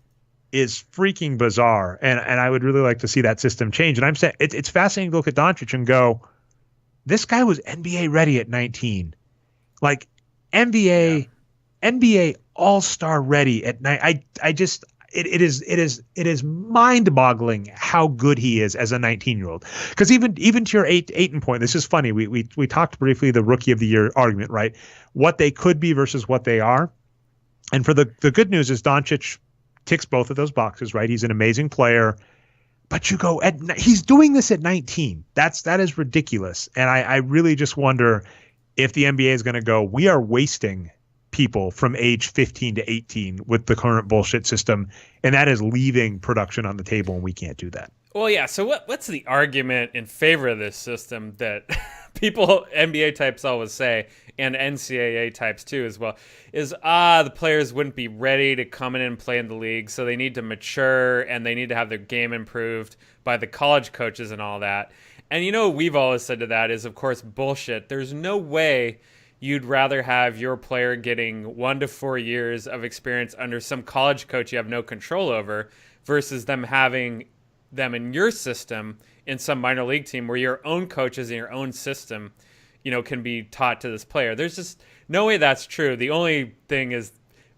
is freaking bizarre. And I would really like to see that system change. And I'm saying it's fascinating to look at Doncic and go, this guy was NBA ready at 19, like NBA all-star ready at 9. It is mind-boggling how good he is as a 19-year-old. Because even to your Ayton point, this is funny. We talked briefly the rookie of the year argument, right? What they could be versus what they are. And for the good news is Doncic ticks both of those boxes, right? He's an amazing player. But you go, he's doing this at 19. That is ridiculous. And I really just wonder if the NBA is going to go, we are wasting people from age 15 to 18 with the current bullshit system. And that is leaving production on the table, and we can't do that. Well, yeah. So what's the argument in favor of this system that people, NBA types always say, and NCAA types too as well, is the players wouldn't be ready to come in and play in the league, so they need to mature and they need to have their game improved by the college coaches and all that. And we've always said to that is, of course, bullshit. There's no way you'd rather have your player getting 1 to 4 years of experience under some college coach you have no control over versus them having them in your system in some minor league team where your own coaches in your own system, can be taught to this player. There's just no way that's true. The only thing is,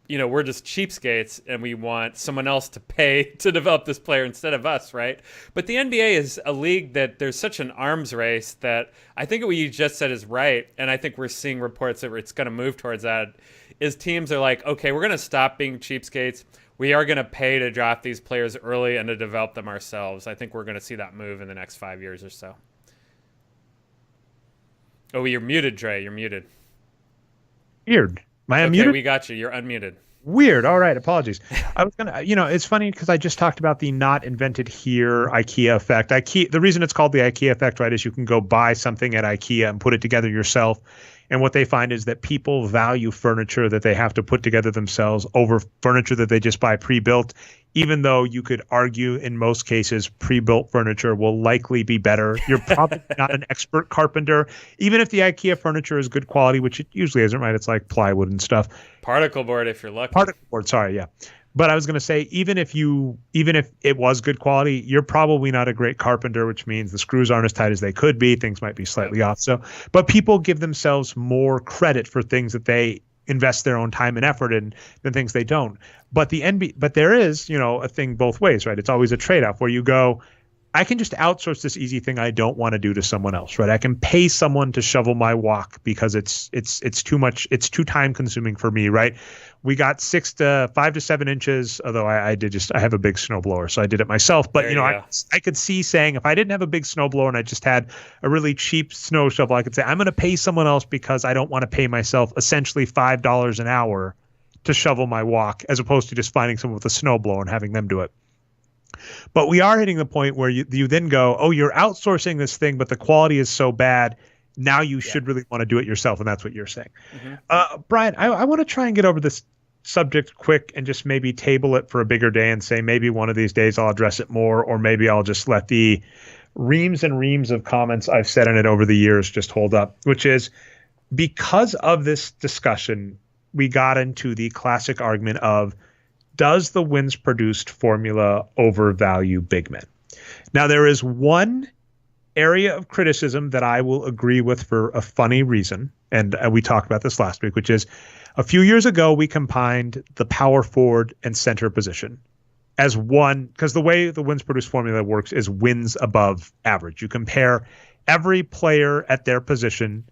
we're just cheapskates and we want someone else to pay to develop this player instead of us, right? But the NBA is a league that there's such an arms race that I think what you just said is right. And I think we're seeing reports that it's going to move towards that, is teams are like, okay, we're going to stop being cheapskates. We are going to pay to draft these players early and to develop them ourselves. I think we're going to see that move in the next 5 years or so. Oh, you're muted, Dre. You're muted. Weird. Am I unmuted? Okay, we got you. You're unmuted. Weird. All right. Apologies. I was going to, it's funny because I just talked about the not invented here IKEA effect. The reason it's called the IKEA effect, right, is you can go buy something at IKEA and put it together yourself. And what they find is that people value furniture that they have to put together themselves over furniture that they just buy pre-built, even though you could argue in most cases pre-built furniture will likely be better. You're probably not an expert carpenter, even if the IKEA furniture is good quality, which it usually isn't, right? It's like plywood and stuff. Particle board if you're lucky. Particle board, sorry, yeah. But I was going to say, even if it was good quality, you're probably not a great carpenter, which means the screws aren't as tight as they could be. Things might be slightly off. So, but people give themselves more credit for things that they invest their own time and effort in than things they don't. But but there is, a thing both ways, right? It's always a trade-off where you go, I can just outsource this easy thing I don't want to do to someone else, right? I can pay someone to shovel my walk because it's too much, it's too time consuming for me, right? We got 5 to 7 inches, although I have a big snowblower, so I did it myself. But I could see saying if I didn't have a big snowblower and I just had a really cheap snow shovel, I could say I'm going to pay someone else because I don't want to pay myself essentially $5 an hour to shovel my walk, as opposed to just finding someone with a snowblower and having them do it. But we are hitting the point where you then go, oh, you're outsourcing this thing, but the quality is so bad. Now you should really want to do it yourself. And that's what you're saying. Mm-hmm. Brian, I want to try and get over this subject quick and just maybe table it for a bigger day and say maybe one of these days I'll address it more, or maybe I'll just let the reams and reams of comments I've said on it over the years just hold up, which is because of this discussion, we got into the classic argument of, does the wins produced formula overvalue big men? Now, there is one area of criticism that I will agree with for a funny reason, and we talked about this last week, which is a few years ago, we combined the power forward and center position as one, because the way the wins produced formula works is wins above average. You compare every player at their position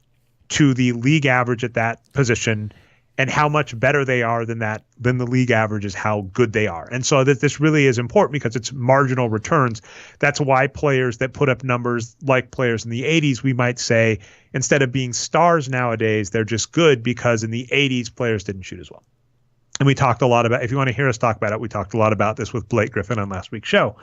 to the league average at that position, and how much better they are than the league average is how good they are. And so this really is important because it's marginal returns. That's why players that put up numbers like players in the 80s, we might say, instead of being stars nowadays, they're just good because in the 80s, players didn't shoot as well. And we talked a lot about, if you want to hear us talk about it, we talked a lot about this with Blake Griffin on last week's show.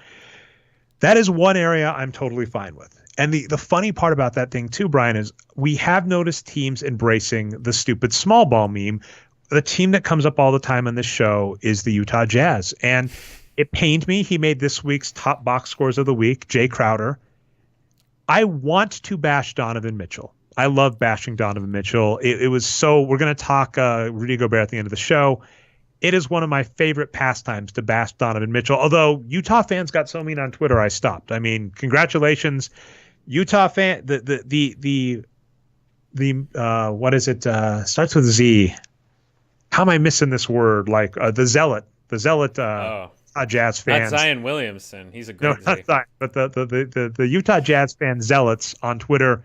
That is one area I'm totally fine with. And the funny part about that thing too, Brian, is we have noticed teams embracing the stupid small ball meme. The team that comes up all the time on this show is the Utah Jazz. And it pained me. He made this week's top box scores of the week, Jay Crowder. I want to bash Donovan Mitchell. I love bashing Donovan Mitchell. It was so, we're going to talk Rudy Gobert at the end of the show. It is one of my favorite pastimes to bash Donovan Mitchell. Although Utah fans got so mean on Twitter, I stopped. I mean, congratulations. Utah fan, the what is it? Starts with Z. How am I missing this word? Like the zealot, Jazz fans. Not Zion Williamson. He's a great. No, not Zion, but the Utah Jazz fan zealots on Twitter.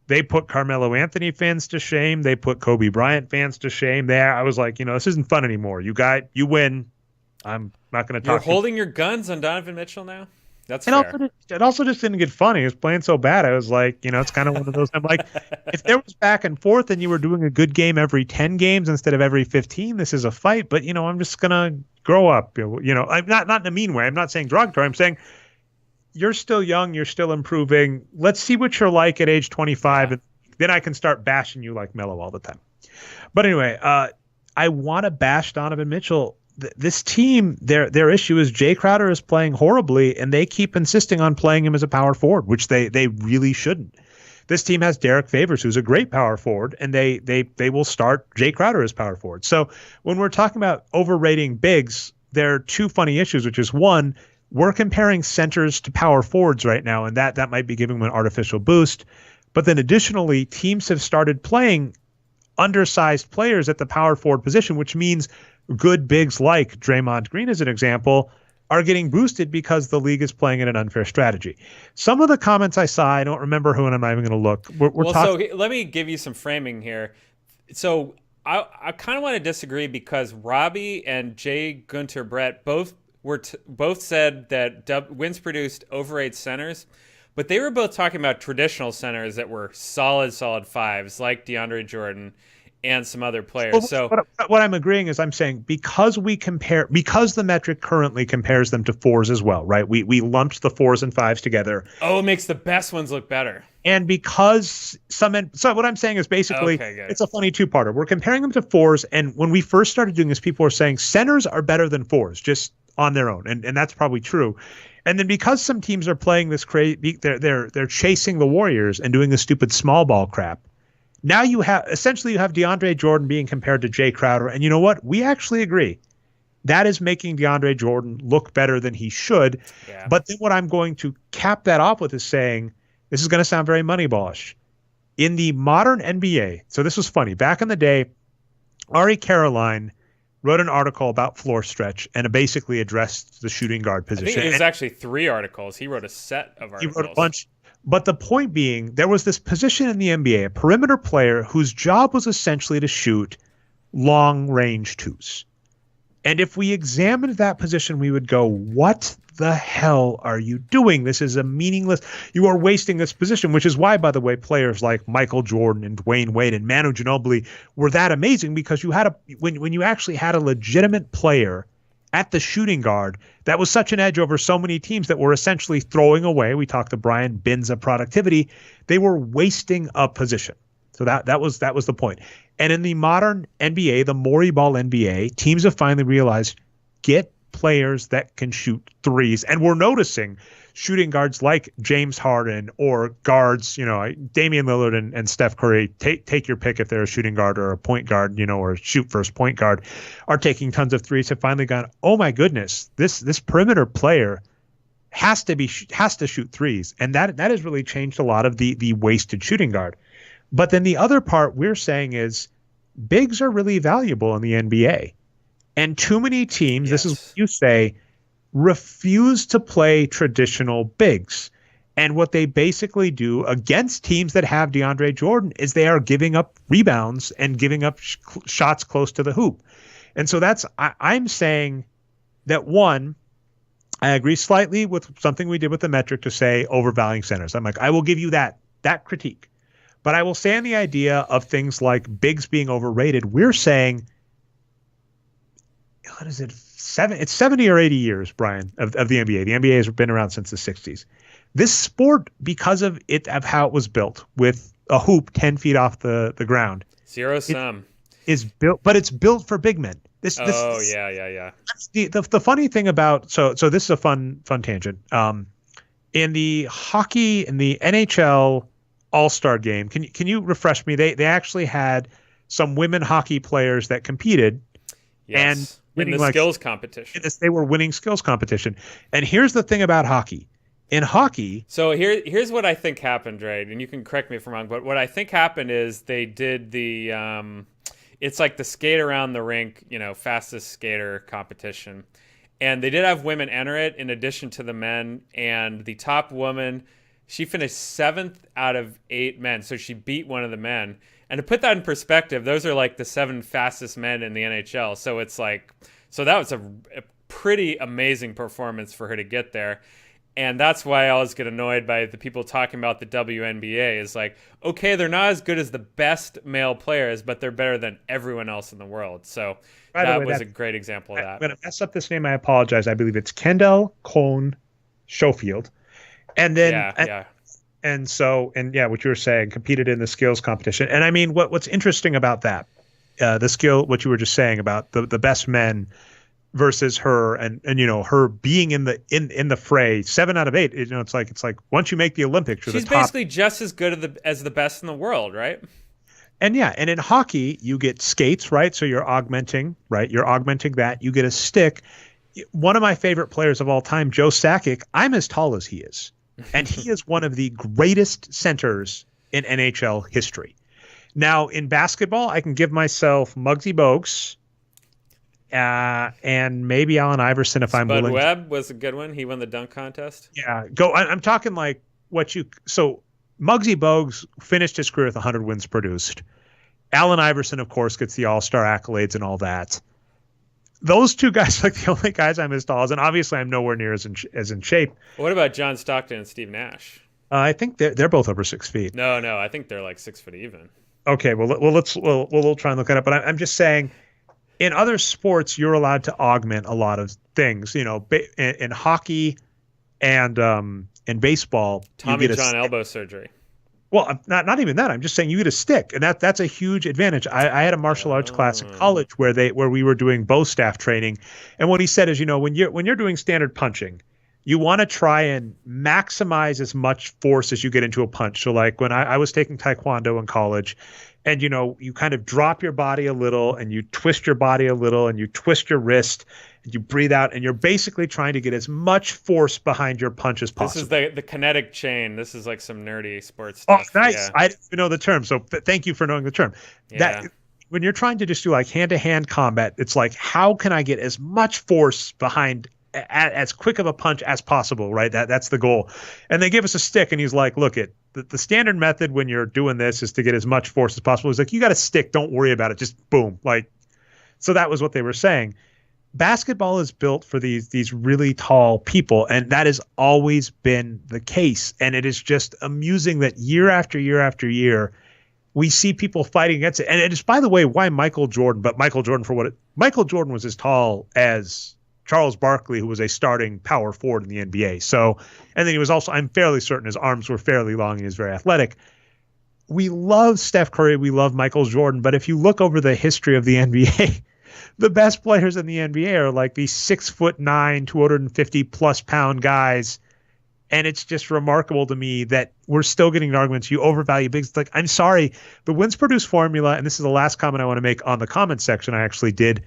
They put Carmelo Anthony fans to shame. They put Kobe Bryant fans to shame. I was like, this isn't fun anymore. You win. I'm not going to talk. You're holding your guns on Donovan Mitchell now? That's and fair. It also just didn't get funny. He was playing so bad. I was like, it's kind of one of those. I'm like, if there was back and forth and you were doing a good game every 10 games instead of every 15, this is a fight. But, I'm just going to grow up. I'm not in a mean way. I'm not saying derogatory. I'm saying you're still young. You're still improving. Let's see what you're like at age 25. And then I can start bashing you like Melo all the time. But anyway, I want to bash Donovan Mitchell. This team, their issue is Jay Crowder is playing horribly, and they keep insisting on playing him as a power forward, which they really shouldn't. This team has Derek Favors, who's a great power forward, and they will start Jay Crowder as power forward. So when we're talking about overrating bigs, there are two funny issues, which is one, we're comparing centers to power forwards right now, and that might be giving them an artificial boost. But then additionally, teams have started playing undersized players at the power forward position, which means good bigs like Draymond Green, as an example, are getting boosted because the league is playing in an unfair strategy. Some of the comments I saw, I don't remember who, and I'm not even going to look. So let me give you some framing here. So I kind of want to disagree because Robbie and Jay Gunter Brett both said that wins produced overrate centers, but they were both talking about traditional centers that were solid fives like DeAndre Jordan and some other players. Well, so what I'm agreeing is I'm saying because the metric currently compares them to fours as well, right? We lumped the fours and fives together. Oh, it makes the best ones look better. And because so what I'm saying is basically it's a funny two-parter. We're comparing them to fours, and when we first started doing this, people were saying centers are better than fours just on their own, and that's probably true. And then because some teams are playing this crazy, they're chasing the Warriors and doing this stupid small ball crap. Now you have DeAndre Jordan being compared to Jay Crowder, and you know what? We actually agree. That is making DeAndre Jordan look better than he should. Yeah. But then what I'm going to cap that off with is saying, this is going to sound very moneyballish. In the modern NBA, so this was funny. Back in the day, Ari Caroline wrote an article about floor stretch and basically addressed the shooting guard I position. think it was actually 3 articles. He wrote a set of articles. He wrote a bunch. But the point being, there was this position in the NBA, a perimeter player whose job was essentially to shoot long-range twos. And if we examined that position, we would go, what the hell are you doing? This is a meaningless. You are wasting this position, which is why, by the way, players like Michael Jordan and Dwayne Wade and Manu Ginobili were that amazing, because you had when you actually had a legitimate player at the shooting guard that was such an edge over so many teams that were essentially throwing away. We talked to Brian bins of productivity. They were wasting a position. So that was the point. And in the modern NBA, the Morey ball NBA, teams have finally realized, get players that can shoot threes. And we're noticing shooting guards like James Harden or guards, Damian Lillard and Steph Curry, take your pick if they're a shooting guard or a point guard, or a shoot first point guard, are taking tons of threes, have finally gone, oh my goodness, this perimeter player has to shoot threes. And that has really changed a lot of the wasted shooting guard. But then the other part we're saying is bigs are really valuable in the NBA. And too many teams, This is what you say, refuse to play traditional bigs. And what they basically do against teams that have DeAndre Jordan is they are giving up rebounds and giving up shots close to the hoop. And so I'm saying that, one, I agree slightly with something we did with the metric to say overvaluing centers. I'm like, I will give you that critique. But I will stand the idea of things like bigs being overrated. We're saying, what is it? It's 70 or 80 years, Brian, of the NBA. The NBA has been around since the 60s. This sport, because of how it was built, with a hoop 10 feet off the ground. Zero sum. Is built, but it's built for big men. Yeah. The funny thing about, so this is a fun tangent. In the hockey, in the NHL All-Star game, can you refresh me? They actually had some women hockey players that competed. Yes. In the skills competition. They were winning skills competition. And here's the thing about hockey. In hockey... So here's what I think happened, right? And you can correct me if I'm wrong, but what I think happened is they did the... it's like the skate around the rink, fastest skater competition. And they did have women enter it in addition to the men. And the top woman, she finished 7th out of 8 men. So she beat one of the men. And to put that in perspective, those are like the 7 fastest men in the NHL. So it's like, so that was a pretty amazing performance for her to get there. And that's why I always get annoyed by the people talking about the WNBA is like, okay, they're not as good as the best male players, but they're better than everyone else in the world. So that was a great example of that. I'm going to mess up this name. I apologize. I believe it's Kendall Cone Schofield. And then, yeah. And so, what you were saying, competed in the skills competition. And I mean, what's interesting about that, what you were just saying about the best men versus her and her being in the fray, 7 out of 8, it's like once you make the Olympics, you're she's the top. Basically just as good as the best in the world, right? And and in hockey, you get skates, right? So you're augmenting, right? You're augmenting that. You get a stick. One of my favorite players of all time, Joe Sakic, I'm as tall as he is. And he is one of the greatest centers in NHL history. Now, in basketball, I can give myself Muggsy Bogues and maybe Allen Iverson if I'm willing. Spud Webb was a good one. He won the dunk contest. Yeah, I'm talking like so Muggsy Bogues finished his career with 100 wins produced. Allen Iverson, of course, gets the All-Star accolades and all that. Those two guys are like the only guys I'm as tall as, and obviously I'm nowhere near as in shape. What about John Stockton and Steve Nash? I think they're both over 6 feet. No, I think they're like 6 foot even. Okay, we'll try and look it up. But I'm just saying, in other sports, you're allowed to augment a lot of things. In hockey and in baseball, Tommy John elbow surgery. Well, not even that. I'm just saying you get a stick, and that's a huge advantage. I had a martial arts class in college where we were doing bow staff training, and what he said is, when you're doing standard punching, you want to try and maximize as much force as you get into a punch. So like when I was taking Taekwondo in college, and you kind of drop your body a little, and you twist your body a little, and you twist your wrist, and you breathe out, and you're basically trying to get as much force behind your punch as possible. This is the kinetic chain. This is like some nerdy sports stuff. Oh, nice. Yeah. I didn't even know the term, so thank you for knowing the term. Yeah. when you're trying to just do like hand-to-hand combat, it's like, how can I get as much force behind as quick of a punch as possible, right? That's the goal. And they give us a stick, and he's like, look, the standard method when you're doing this is to get as much force as possible. He's like, you got a stick, don't worry about it, just boom. Like, so that was what they were saying. Basketball is built for these really tall people, and that has always been the case. And it is just amusing that year after year after year, we see people fighting against it. And it is, by the way, why Michael Jordan Michael Jordan was as tall as Charles Barkley, who was a starting power forward in the NBA. So, and then he was also, I'm fairly certain his arms were fairly long and he was very athletic. We love Steph Curry, we love Michael Jordan, but if you look over the history of the NBA, the best players in the NBA are like these 6'9", 250+ pound guys. And it's just remarkable to me that we're still getting arguments. You overvalue bigs. It's like, I'm sorry, the wins produce formula. And this is the last comment I want to make on the comment section. I actually did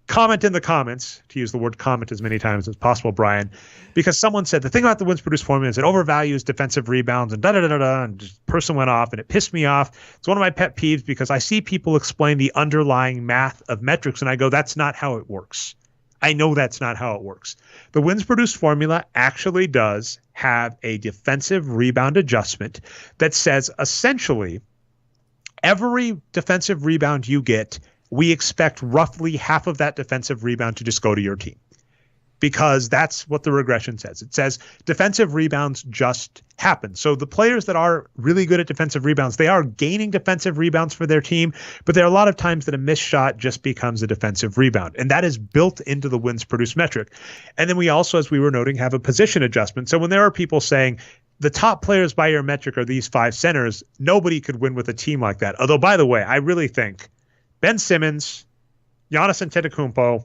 comment in the comments, to use the word comment as many times as possible, Brian, because someone said the thing about the wins produce formula is it overvalues defensive rebounds and da-da-da-da-da, and just person went off, and it pissed me off. It's one of my pet peeves because I see people explain the underlying math of metrics, and I go, that's not how it works. I know that's not how it works. The wins produce formula actually does have a defensive rebound adjustment that says essentially every defensive rebound you get, we expect roughly half of that defensive rebound to just go to your team, because that's what the regression says. It says defensive rebounds just happen. So the players that are really good at defensive rebounds, they are gaining defensive rebounds for their team, but there are a lot of times that a missed shot just becomes a defensive rebound, and that is built into the wins produce metric. And then we also, as we were noting, have a position adjustment. So when there are people saying the top players by your metric are these 5 centers, nobody could win with a team like that. Although, by the way, I really think Ben Simmons, Giannis Antetokounmpo,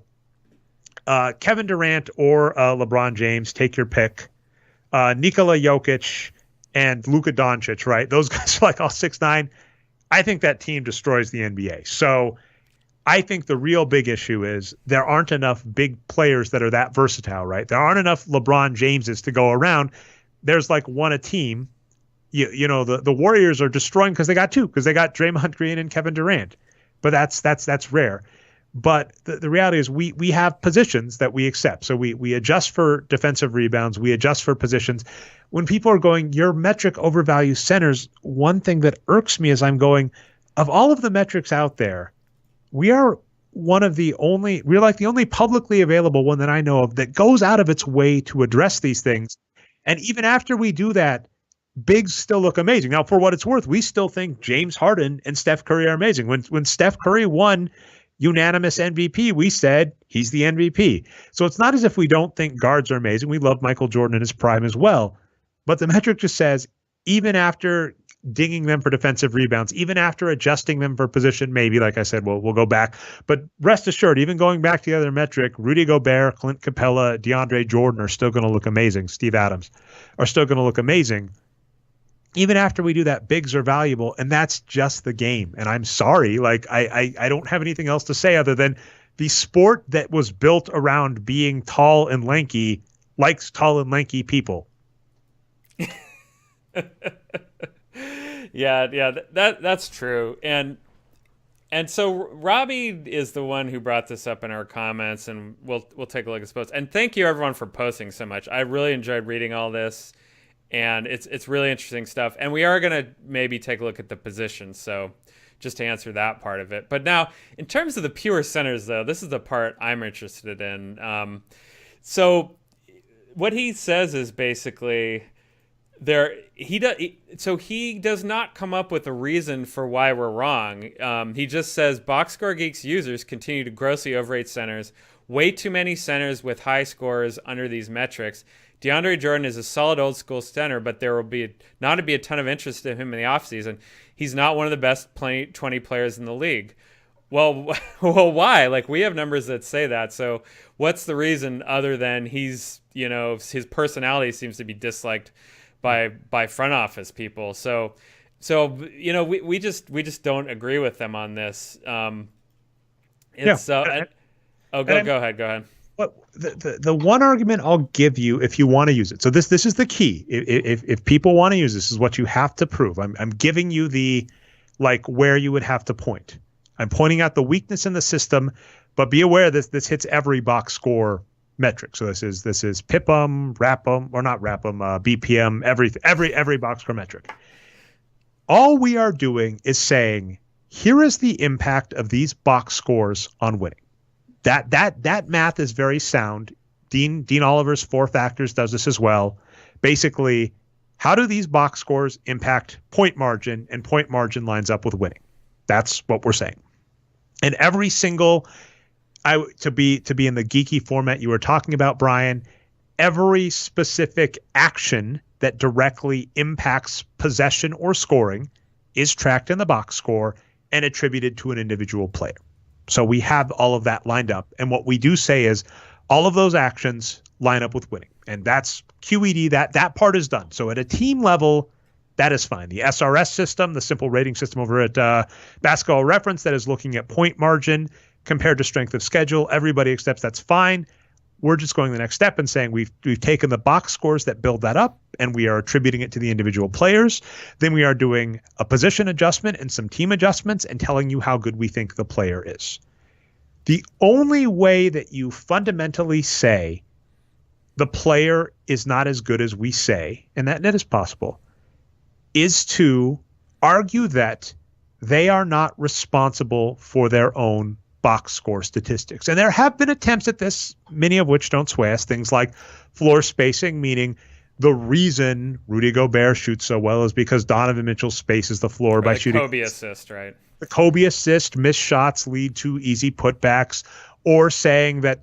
Kevin Durant or LeBron James, take your pick, Nikola Jokic and Luka Doncic, right? Those guys are like all 6'9". I think that team destroys the NBA. So I think the real big issue is there aren't enough big players that are that versatile, right? There aren't enough LeBron Jameses to go around. There's like one a team. You know, the Warriors are destroying because they got 2, because they got Draymond Green and Kevin Durant. But that's rare. But the reality is we have positions that we accept. So we adjust for defensive rebounds. We adjust for positions. When people are going, your metric overvalues centers, one thing that irks me is I'm going, of all of the metrics out there, we're like the only publicly available one that I know of that goes out of its way to address these things. And even after we do that, bigs still look amazing. Now, for what it's worth, we still think James Harden and Steph Curry are amazing. When Steph Curry won unanimous MVP, we said he's the MVP. So it's not as if we don't think guards are amazing. We love Michael Jordan in his prime as well. But the metric just says, even after dinging them for defensive rebounds, even after adjusting them for position, maybe, like I said, we'll go back. But rest assured, even going back to the other metric, Rudy Gobert, Clint Capella, DeAndre Jordan are still going to look amazing. Steve Adams are still going to look amazing. Even after we do that, bigs are valuable, and that's just the game. And I'm sorry, like I don't have anything else to say other than the sport that was built around being tall and lanky likes tall and lanky people. Yeah, that's true. And so Robbie is the one who brought this up in our comments, and we'll take a look at this post. And thank you everyone for posting so much. I really enjoyed reading all this. And it's really interesting stuff. And we are going to maybe take a look at the positions. So just to answer that part of it. But now, in terms of the pure centers, though, this is the part I'm interested in. So what he says is basically he does not come up with a reason for why we're wrong. He just says Boxscore Geeks users continue to grossly overrate centers. Way too many centers with high scores under these metrics. DeAndre Jordan is a solid old school center, but there will be not to be a ton of interest in him in the offseason. He's not one of the best 20 players in the league. Well, why? Like, we have numbers that say that. So what's the reason other than his personality seems to be disliked by front office people. So we just don't agree with them on this. Go ahead. But the one argument I'll give you if you want to use it. So this is the key. If people want to use this is what you have to prove. I'm giving you the where you would have to point. I'm pointing out the weakness in the system, but be aware this hits every box score metric. So this is PIPM, RAPM, or not RAPM, BPM, every box score metric. All we are doing is saying, here is the impact of these box scores on winning. That math is very sound. Dean Oliver's 4 factors does this as well. Basically, how do these box scores impact point margin, and point margin lines up with winning? That's what we're saying. And every single, to be in the geeky format you were talking about, Brian, every specific action that directly impacts possession or scoring is tracked in the box score and attributed to an individual player. So we have all of that lined up. And what we do say is all of those actions line up with winning. And that's QED, that part is done. So at a team level, that is fine. The SRS system, the simple rating system over at Basketball Reference that is looking at point margin compared to strength of schedule, everybody accepts that's fine. We're just going the next step and saying we've taken the box scores that build that up and we are attributing it to the individual players. Then we are doing a position adjustment and some team adjustments and telling you how good we think the player is. The only way that you fundamentally say the player is not as good as we say, and that is possible, is to argue that they are not responsible for their own box score statistics. And there have been attempts at this, many of which don't sway us, things like floor spacing, meaning the reason Rudy Gobert shoots so well is because Donovan Mitchell spaces the floor by shooting. Kobe assist, right? The Kobe assist, missed shots lead to easy putbacks, or saying that,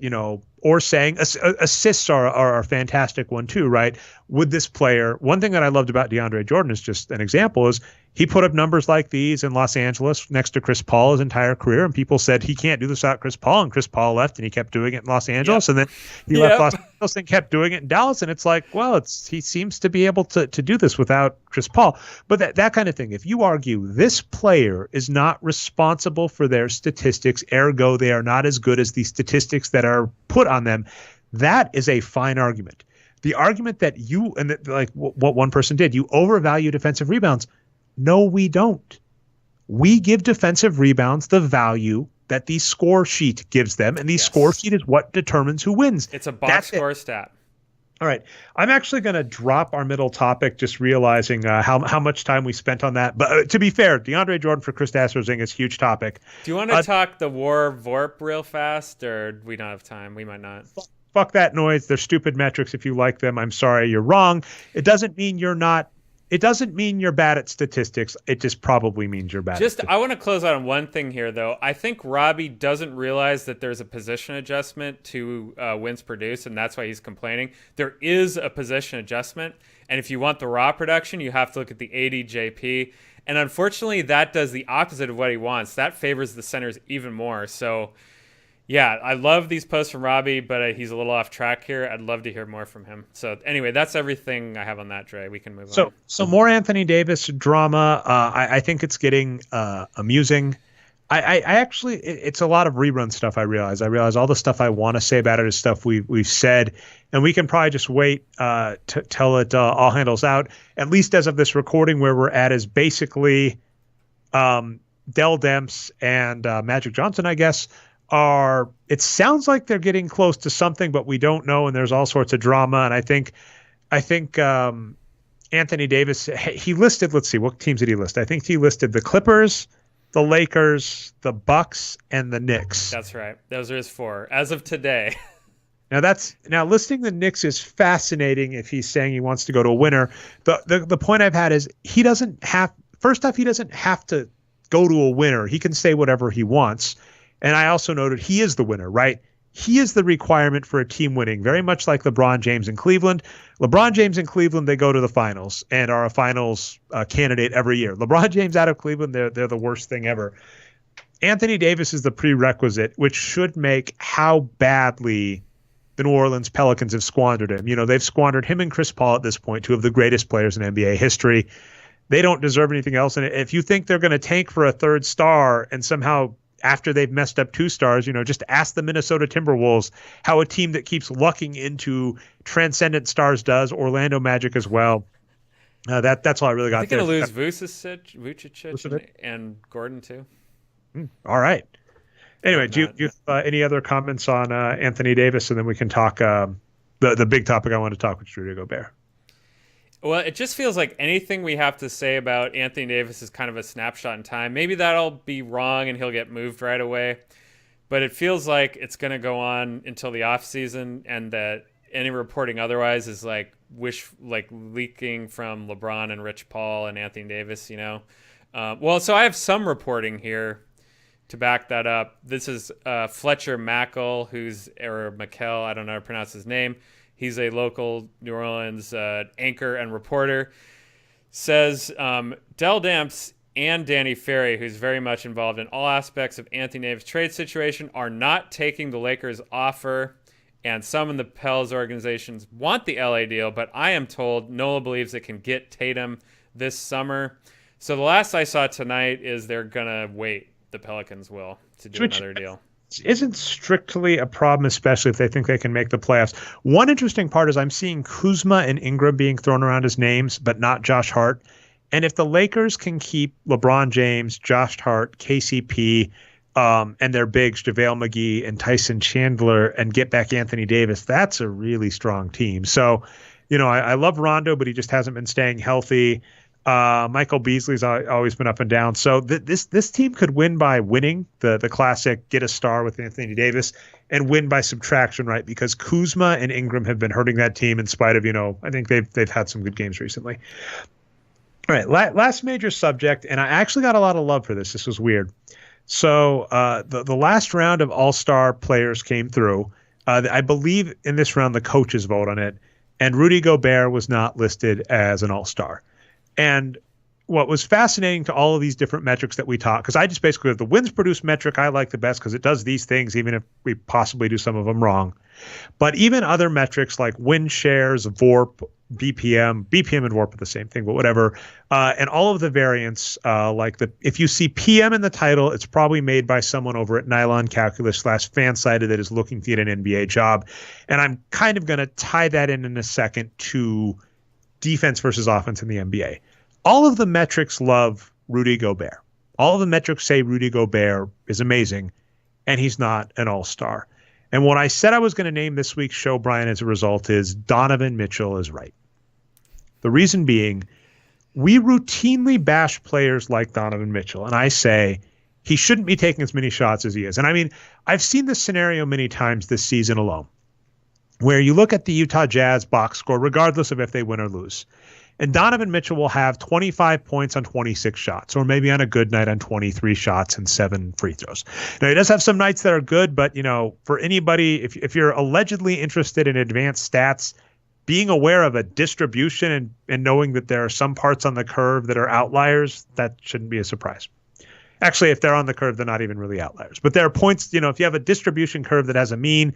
assists are a fantastic one too, right? With this player, one thing that I loved about DeAndre Jordan is just an example is he put up numbers like these in Los Angeles next to Chris Paul his entire career, and people said he can't do this without Chris Paul, and Chris Paul left and he kept doing it in Los Angeles, and then he left Los Angeles and kept doing it in Dallas, and it's like, well, he seems to be able to do this without Chris Paul. But that kind of thing, if you argue this player is not responsible for their statistics, ergo they are not as good as the statistics that are put on them, that is a fine argument. The argument that what one person did, you overvalue defensive rebounds. No, we don't. We give defensive rebounds the value that the score sheet gives them, and the score sheet is what determines who wins. It's a box score stat. All right. I'm actually going to drop our middle topic, just realizing how much time we spent on that. But to be fair, DeAndre Jordan for Kristaps Porzingis, huge topic. Do you want to talk the war VORP real fast, or we don't have time? We might not. Fuck that noise. They're stupid metrics. If you like them, I'm sorry, you're wrong. It doesn't mean you're not. It doesn't mean you're bad at statistics. It just probably means you're bad at statistics. I want to close out on one thing here, though. I think Robbie doesn't realize that there's a position adjustment to wins produced, and that's why he's complaining. There is a position adjustment, and if you want the raw production, you have to look at the ADJP. And unfortunately, that does the opposite of what he wants. That favors the centers even more. So, yeah, I love these posts from Robbie, but he's a little off track here. I'd love to hear more from him. So anyway, that's everything I have on that, Dre. We can move on. So more Anthony Davis drama. I think it's getting amusing. I actually, it's a lot of rerun stuff. I realize all the stuff I want to say about it is stuff we've said, and we can probably just wait till it all handles out. At least as of this recording, where we're at is basically Dell Demps and Magic Johnson, I guess. It sounds like they're getting close to something, but we don't know, and there's all sorts of drama. And I think Anthony Davis, he listed, let's see, what teams did he list? I think he listed the Clippers, the Lakers, the Bucks, and the Knicks. That's right. Those are his 4 as of today. Now listing the Knicks is fascinating if he's saying he wants to go to a winner. The point I've had is he doesn't have to go to a winner. He can say whatever he wants. And I also noted he is the winner, right? He is the requirement for a team winning, very much like LeBron James in Cleveland. LeBron James in Cleveland, they go to the finals and are a finals candidate every year. LeBron James out of Cleveland, they're the worst thing ever. Anthony Davis is the prerequisite, which should make how badly the New Orleans Pelicans have squandered him. They've squandered him and Chris Paul at this point, 2 of the greatest players in NBA history. They don't deserve anything else. And if you think they're going to tank for a 3rd star and somehow after they've messed up 2 stars, just ask the Minnesota Timberwolves how a team that keeps lucking into transcendent stars does. Orlando Magic as well. That's all I really got. They're going to lose Vucevic and Gordon too. All right. Anyway, do Not. you have any other comments on Anthony Davis, and then we can talk the big topic I want to talk with Rudy Gobert. Well, it just feels like anything we have to say about Anthony Davis is kind of a snapshot in time. Maybe that'll be wrong and he'll get moved right away. But it feels like it's going to go on until the offseason, and that any reporting otherwise is leaking from LeBron and Rich Paul and Anthony Davis, Well, so I have some reporting here to back that up. This is Fletcher Mackel, or Mackel, I don't know how to pronounce his name. He's a local New Orleans anchor and reporter. Says Dell Demps and Danny Ferry, who's very much involved in all aspects of Anthony Davis' trade situation, are not taking the Lakers' offer. And some in the Pels organizations want the LA deal, but I am told Nola believes it can get Tatum this summer. So the last I saw tonight is they're going to wait, the Pelicans will, to do another deal. Isn't strictly a problem, especially if they think they can make the playoffs. One interesting part is I'm seeing Kuzma and Ingram being thrown around as names, but not Josh Hart. And if the Lakers can keep LeBron James, Josh Hart, KCP, and their bigs, JaVale McGee and Tyson Chandler, and get back Anthony Davis, that's a really strong team. So, I love Rondo, but he just hasn't been staying healthy. Michael Beasley's always been up and down. So this team could win by winning the classic get a star with Anthony Davis, and win by subtraction, right? Because Kuzma and Ingram have been hurting that team in spite of, I think they've had some good games recently. All right, last major subject, and I actually got a lot of love for this. This was weird. So the last round of All-Star players came through. I believe in this round the coaches vote on it, and Rudy Gobert was not listed as an All-Star. And what was fascinating to all of these different metrics that we talk, because I just basically have the wins produced metric I like the best because it does these things, even if we possibly do some of them wrong. But even other metrics like win shares, VORP, BPM and VORP are the same thing, but whatever. And all of the variants, if you see PM in the title, it's probably made by someone over at Nylon Calculus /Fansided that is looking to get an NBA job. And I'm kind of going to tie that in a second to defense versus offense in the NBA. All of the metrics love Rudy Gobert. All of the metrics say Rudy Gobert is amazing, and he's not an all-star. And what I said I was going to name this week's show, Brian, as a result is Donovan Mitchell is right. The reason being, we routinely bash players like Donovan Mitchell, and I say he shouldn't be taking as many shots as he is. And I mean, I've seen this scenario many times this season alone, where you look at the Utah Jazz box score, regardless of if they win or lose. And Donovan Mitchell will have 25 points on 26 shots, or maybe on a good night on 23 shots and 7 free throws. Now, he does have some nights that are good, but, for anybody, if you're allegedly interested in advanced stats, being aware of a distribution and knowing that there are some parts on the curve that are outliers, that shouldn't be a surprise. Actually, if they're on the curve, they're not even really outliers. But there are points, if you have a distribution curve that has a mean,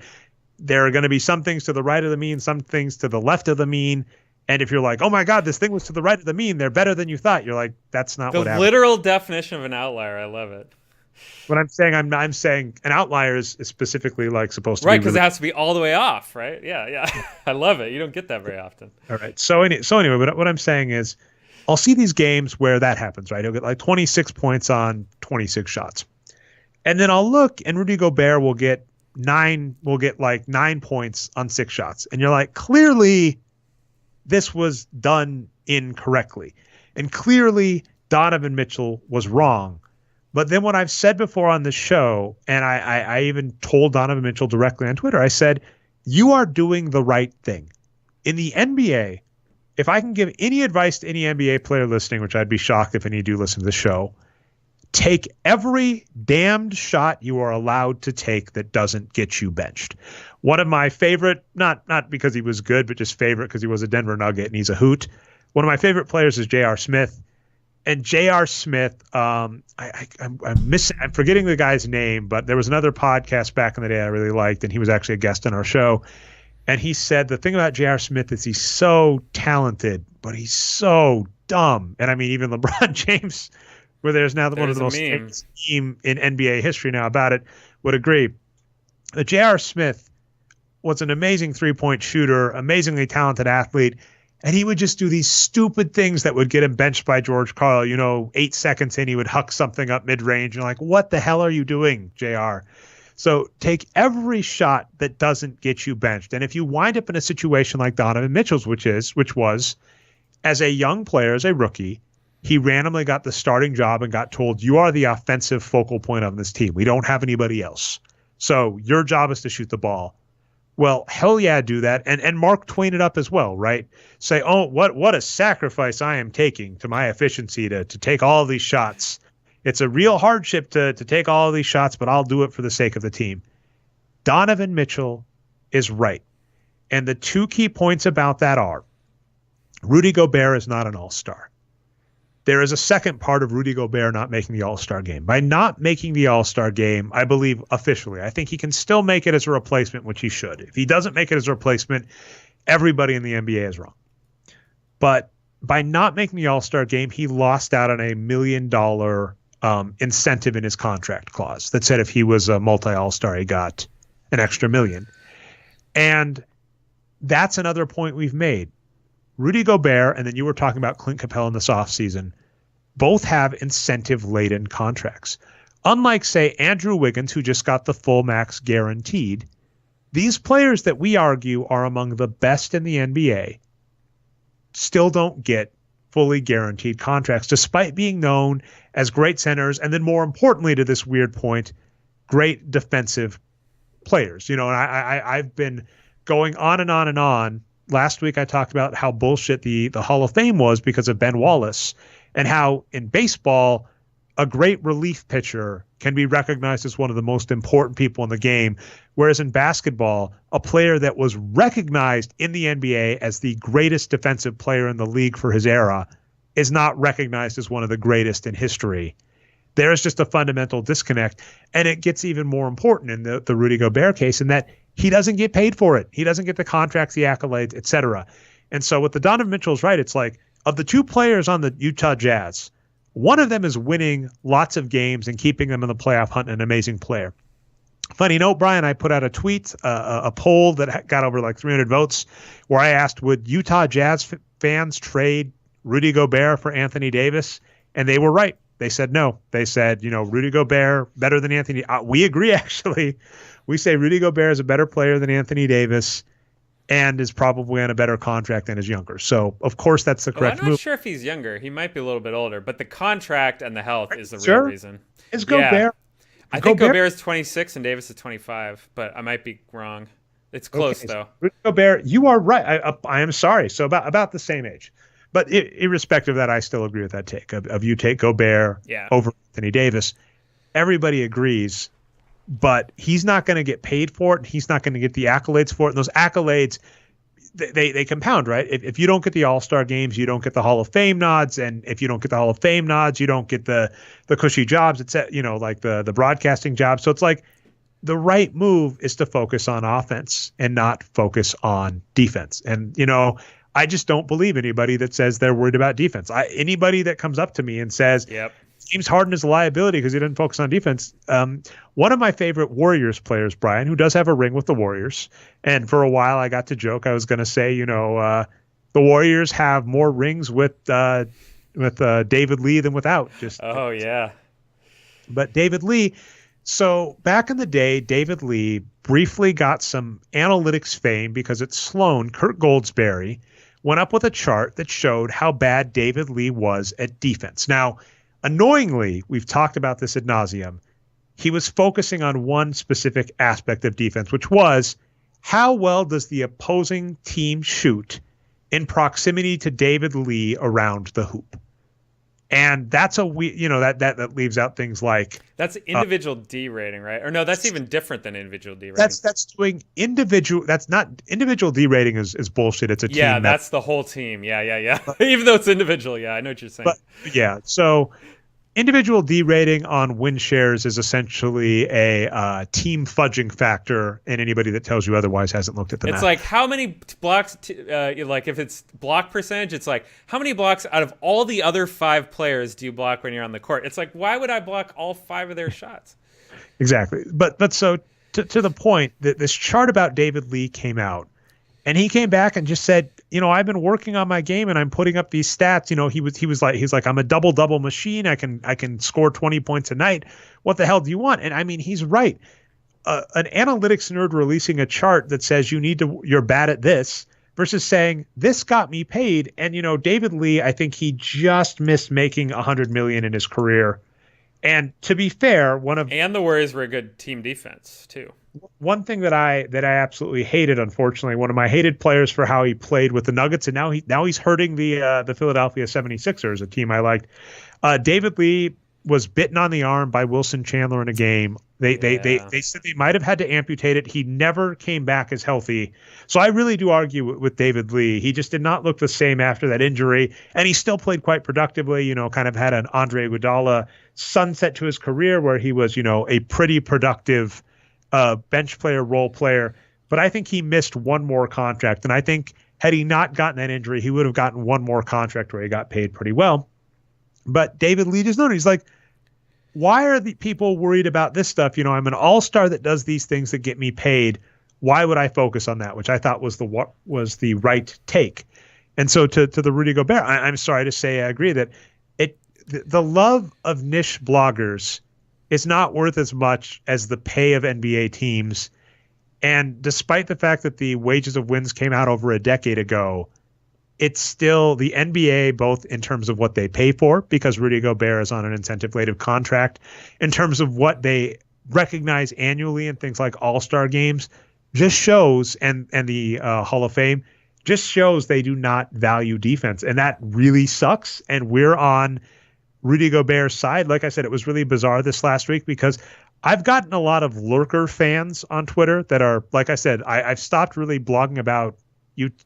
there are going to be some things to the right of the mean, some things to the left of the mean. And if you're like, oh my God, this thing was to the right of the mean, they're better than you thought. You're like, that's not what happened. The literal definition of an outlier. I love it. What I'm saying, I'm saying an outlier is specifically supposed to be. Right, because it has to be all the way off, right? Yeah. I love it. You don't get that very often. All right. So anyway, what I'm saying is I'll see these games where that happens, right? He'll get 26 points on 26 shots. And then I'll look and Rudy Gobert will get 9 points on 6 shots. And you're like, clearly this was done incorrectly. And clearly Donovan Mitchell was wrong. But then what I've said before on the show, and I even told Donovan Mitchell directly on Twitter, I said, you are doing the right thing. In the NBA, if I can give any advice to any NBA player listening, which I'd be shocked if any do listen to the show, take every damned shot you are allowed to take that doesn't get you benched. One of my favorite, not because he was good, but just favorite because he was a Denver Nugget and he's a hoot. One of my favorite players is J.R. Smith. And J.R. Smith, I'm forgetting the guy's name, but there was another podcast back in the day I really liked, and he was actually a guest on our show. And he said the thing about J.R. Smith is he's so talented, but he's so dumb. And I mean, even LeBron James, where there's now one of the most famous team in NBA history now about it, would agree. J.R. Smith was an amazing three-point shooter, amazingly talented athlete. And he would just do these stupid things that would get him benched by George Karl. 8 seconds in, he would huck something up mid-range. You're like, what the hell are you doing, JR? So take every shot that doesn't get you benched. And if you wind up in a situation like Donovan Mitchell's, which was, as a young player, as a rookie, he randomly got the starting job and got told, you are the offensive focal point of this team. We don't have anybody else. So your job is to shoot the ball. Well, hell yeah, do that. And Mark Twain it up as well, right? Say, oh, what a sacrifice I am taking to my efficiency to take all of these shots. It's a real hardship to take all of these shots, but I'll do it for the sake of the team. Donovan Mitchell is right. And the two key points about that are Rudy Gobert is not an all-star. There is a second part of Rudy Gobert not making the All-Star game. By not making the All-Star game, I believe officially, I think he can still make it as a replacement, which he should. If he doesn't make it as a replacement, everybody in the NBA is wrong. But by not making the All-Star game, he lost out on $1 million incentive in his contract clause that said if he was a multi-All-Star, he got an extra $1 million. And that's another point we've made. Rudy Gobert, and then you were talking about Clint Capella in this offseason, both have incentive-laden contracts. Unlike, say, Andrew Wiggins, who just got the full max guaranteed, these players that we argue are among the best in the NBA still don't get fully guaranteed contracts, despite being known as great centers, and then more importantly to this weird point, great defensive players. And I've been going on and on and on. Last week I talked about how bullshit the Hall of Fame was because of Ben Wallace, and how in baseball a great relief pitcher can be recognized as one of the most important people in the game, whereas in basketball, a player that was recognized in the NBA as the greatest defensive player in the league for his era is not recognized as one of the greatest in history. There is just a fundamental disconnect, and it gets even more important in the Rudy Gobert case in that he doesn't get paid for it. He doesn't get the contracts, the accolades, et cetera. And so with the Donovan Mitchell's right, it's like, of the two players on the Utah Jazz, one of them is winning lots of games and keeping them in the playoff hunt, an amazing player. Funny note, Brian, I put out a tweet, a poll that got over like 300 votes, where I asked, would Utah Jazz fans trade Rudy Gobert for Anthony Davis? And they were right. They said no. They said, Rudy Gobert better than Anthony. We agree, actually. We say Rudy Gobert is a better player than Anthony Davis and is probably on a better contract than is younger. So, of course, that's the correct move. I'm not sure if he's younger. He might be a little bit older, but the contract and the health is the real reason. Is Gobert? Yeah. I think Gobert is 26 and Davis is 25, but I might be wrong. It's close, though. Rudy Gobert, you are right. I am sorry. So about the same age. But irrespective of that, I still agree with that take of you take Gobert over Anthony Davis. Everybody agrees, but he's not going to get paid for it. He's not going to get the accolades for it. And those accolades, they compound, right? If you don't get the All-Star games, you don't get the Hall of Fame nods. And if you don't get the Hall of Fame nods, you don't get the cushy jobs, like the broadcasting jobs. So it's like the right move is to focus on offense and not focus on defense. And, I just don't believe anybody that says they're worried about defense. Anybody that comes up to me and says, James Harden is a liability because he didn't focus on defense. One of my favorite Warriors players, Brian, who does have a ring with the Warriors, and for a while I got to joke. I was going to say, the Warriors have more rings with David Lee than without. But David Lee. So back in the day, David Lee briefly got some analytics fame because at Sloan, Kurt Goldsberry went up with a chart that showed how bad David Lee was at defense. Now, annoyingly, we've talked about this ad nauseum. He was focusing on one specific aspect of defense, which was how well does the opposing team shoot in proximity to David Lee around the hoop? And that's that leaves out things like that's individual D rating, right? Or no, that's even different than individual D rating. That's doing individual. That's not individual D rating is bullshit. It's a team. Yeah, that's the whole team. Yeah. Even though it's individual, I know what you're saying. But so individual D rating on win shares is essentially a team fudging factor, and anybody that tells you otherwise hasn't looked at the math. It's like how many blocks, like if it's block percentage, it's like how many blocks out of all the other 5 players do you block when you're on the court? It's like, why would I block all 5 of their shots? Exactly. But so to the point that this chart about David Lee came out, and he came back and just said, I've been working on my game and I'm putting up these stats. He's like, I'm a double machine. I can score 20 points a night. What the hell do you want? And I mean, he's right. An analytics nerd releasing a chart that says you're bad at this versus saying this got me paid. And, David Lee, I think he just missed making $100 million in his career. And to be fair, and the Warriors were a good team defense too. One thing that I absolutely hated, unfortunately, one of my hated players for how he played with the Nuggets, and now he's hurting the Philadelphia 76ers, a team I liked. David Lee was bitten on the arm by Wilson Chandler in a game. They said they might have had to amputate it. He never came back as healthy. So I really do argue with David Lee. He just did not look the same after that injury, and he still played quite productively, kind of had an Andre Iguodala sunset to his career where he was, a pretty productive bench player, role player. But I think he missed one more contract. And I think had he not gotten that injury, he would have gotten one more contract where he got paid pretty well. But David Lee just noted, he's like, why are the people worried about this stuff? I'm an all-star that does these things that get me paid. Why would I focus on that? Which I thought was the right take. And so to the Rudy Gobert, I'm sorry to say I agree that the love of niche bloggers is not worth as much as the pay of NBA teams. And despite the fact that the wages of wins came out over a decade ago, it's still the NBA, both in terms of what they pay for, because Rudy Gobert is on an incentive-laden contract, in terms of what they recognize annually in things like All-Star games, just shows, and the Hall of Fame, just shows they do not value defense. And that really sucks. And we're on Rudy Gobert's side. Like I said, it was really bizarre this last week because I've gotten a lot of lurker fans on Twitter that are, like I said, I've stopped really blogging about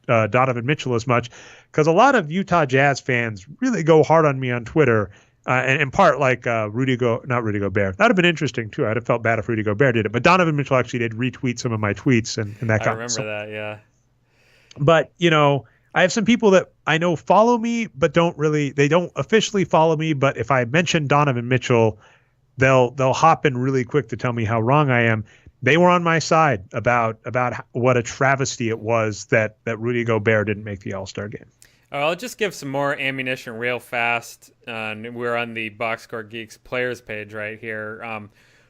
Donovan Mitchell as much because a lot of Utah Jazz fans really go hard on me on Twitter. And in part, like not Rudy Gobert. That'd have been interesting too. I'd have felt bad if Rudy Gobert did it, but Donovan Mitchell actually did retweet some of my tweets, and that got. I remember that, yeah. But I have some people that I know follow me, but they don't officially follow me. But if I mention Donovan Mitchell, they'll hop in really quick to tell me how wrong I am. They were on my side about what a travesty it was that Rudy Gobert didn't make the All-Star game. I'll just give some more ammunition real fast. We're on the Boxscore Geeks players page right here.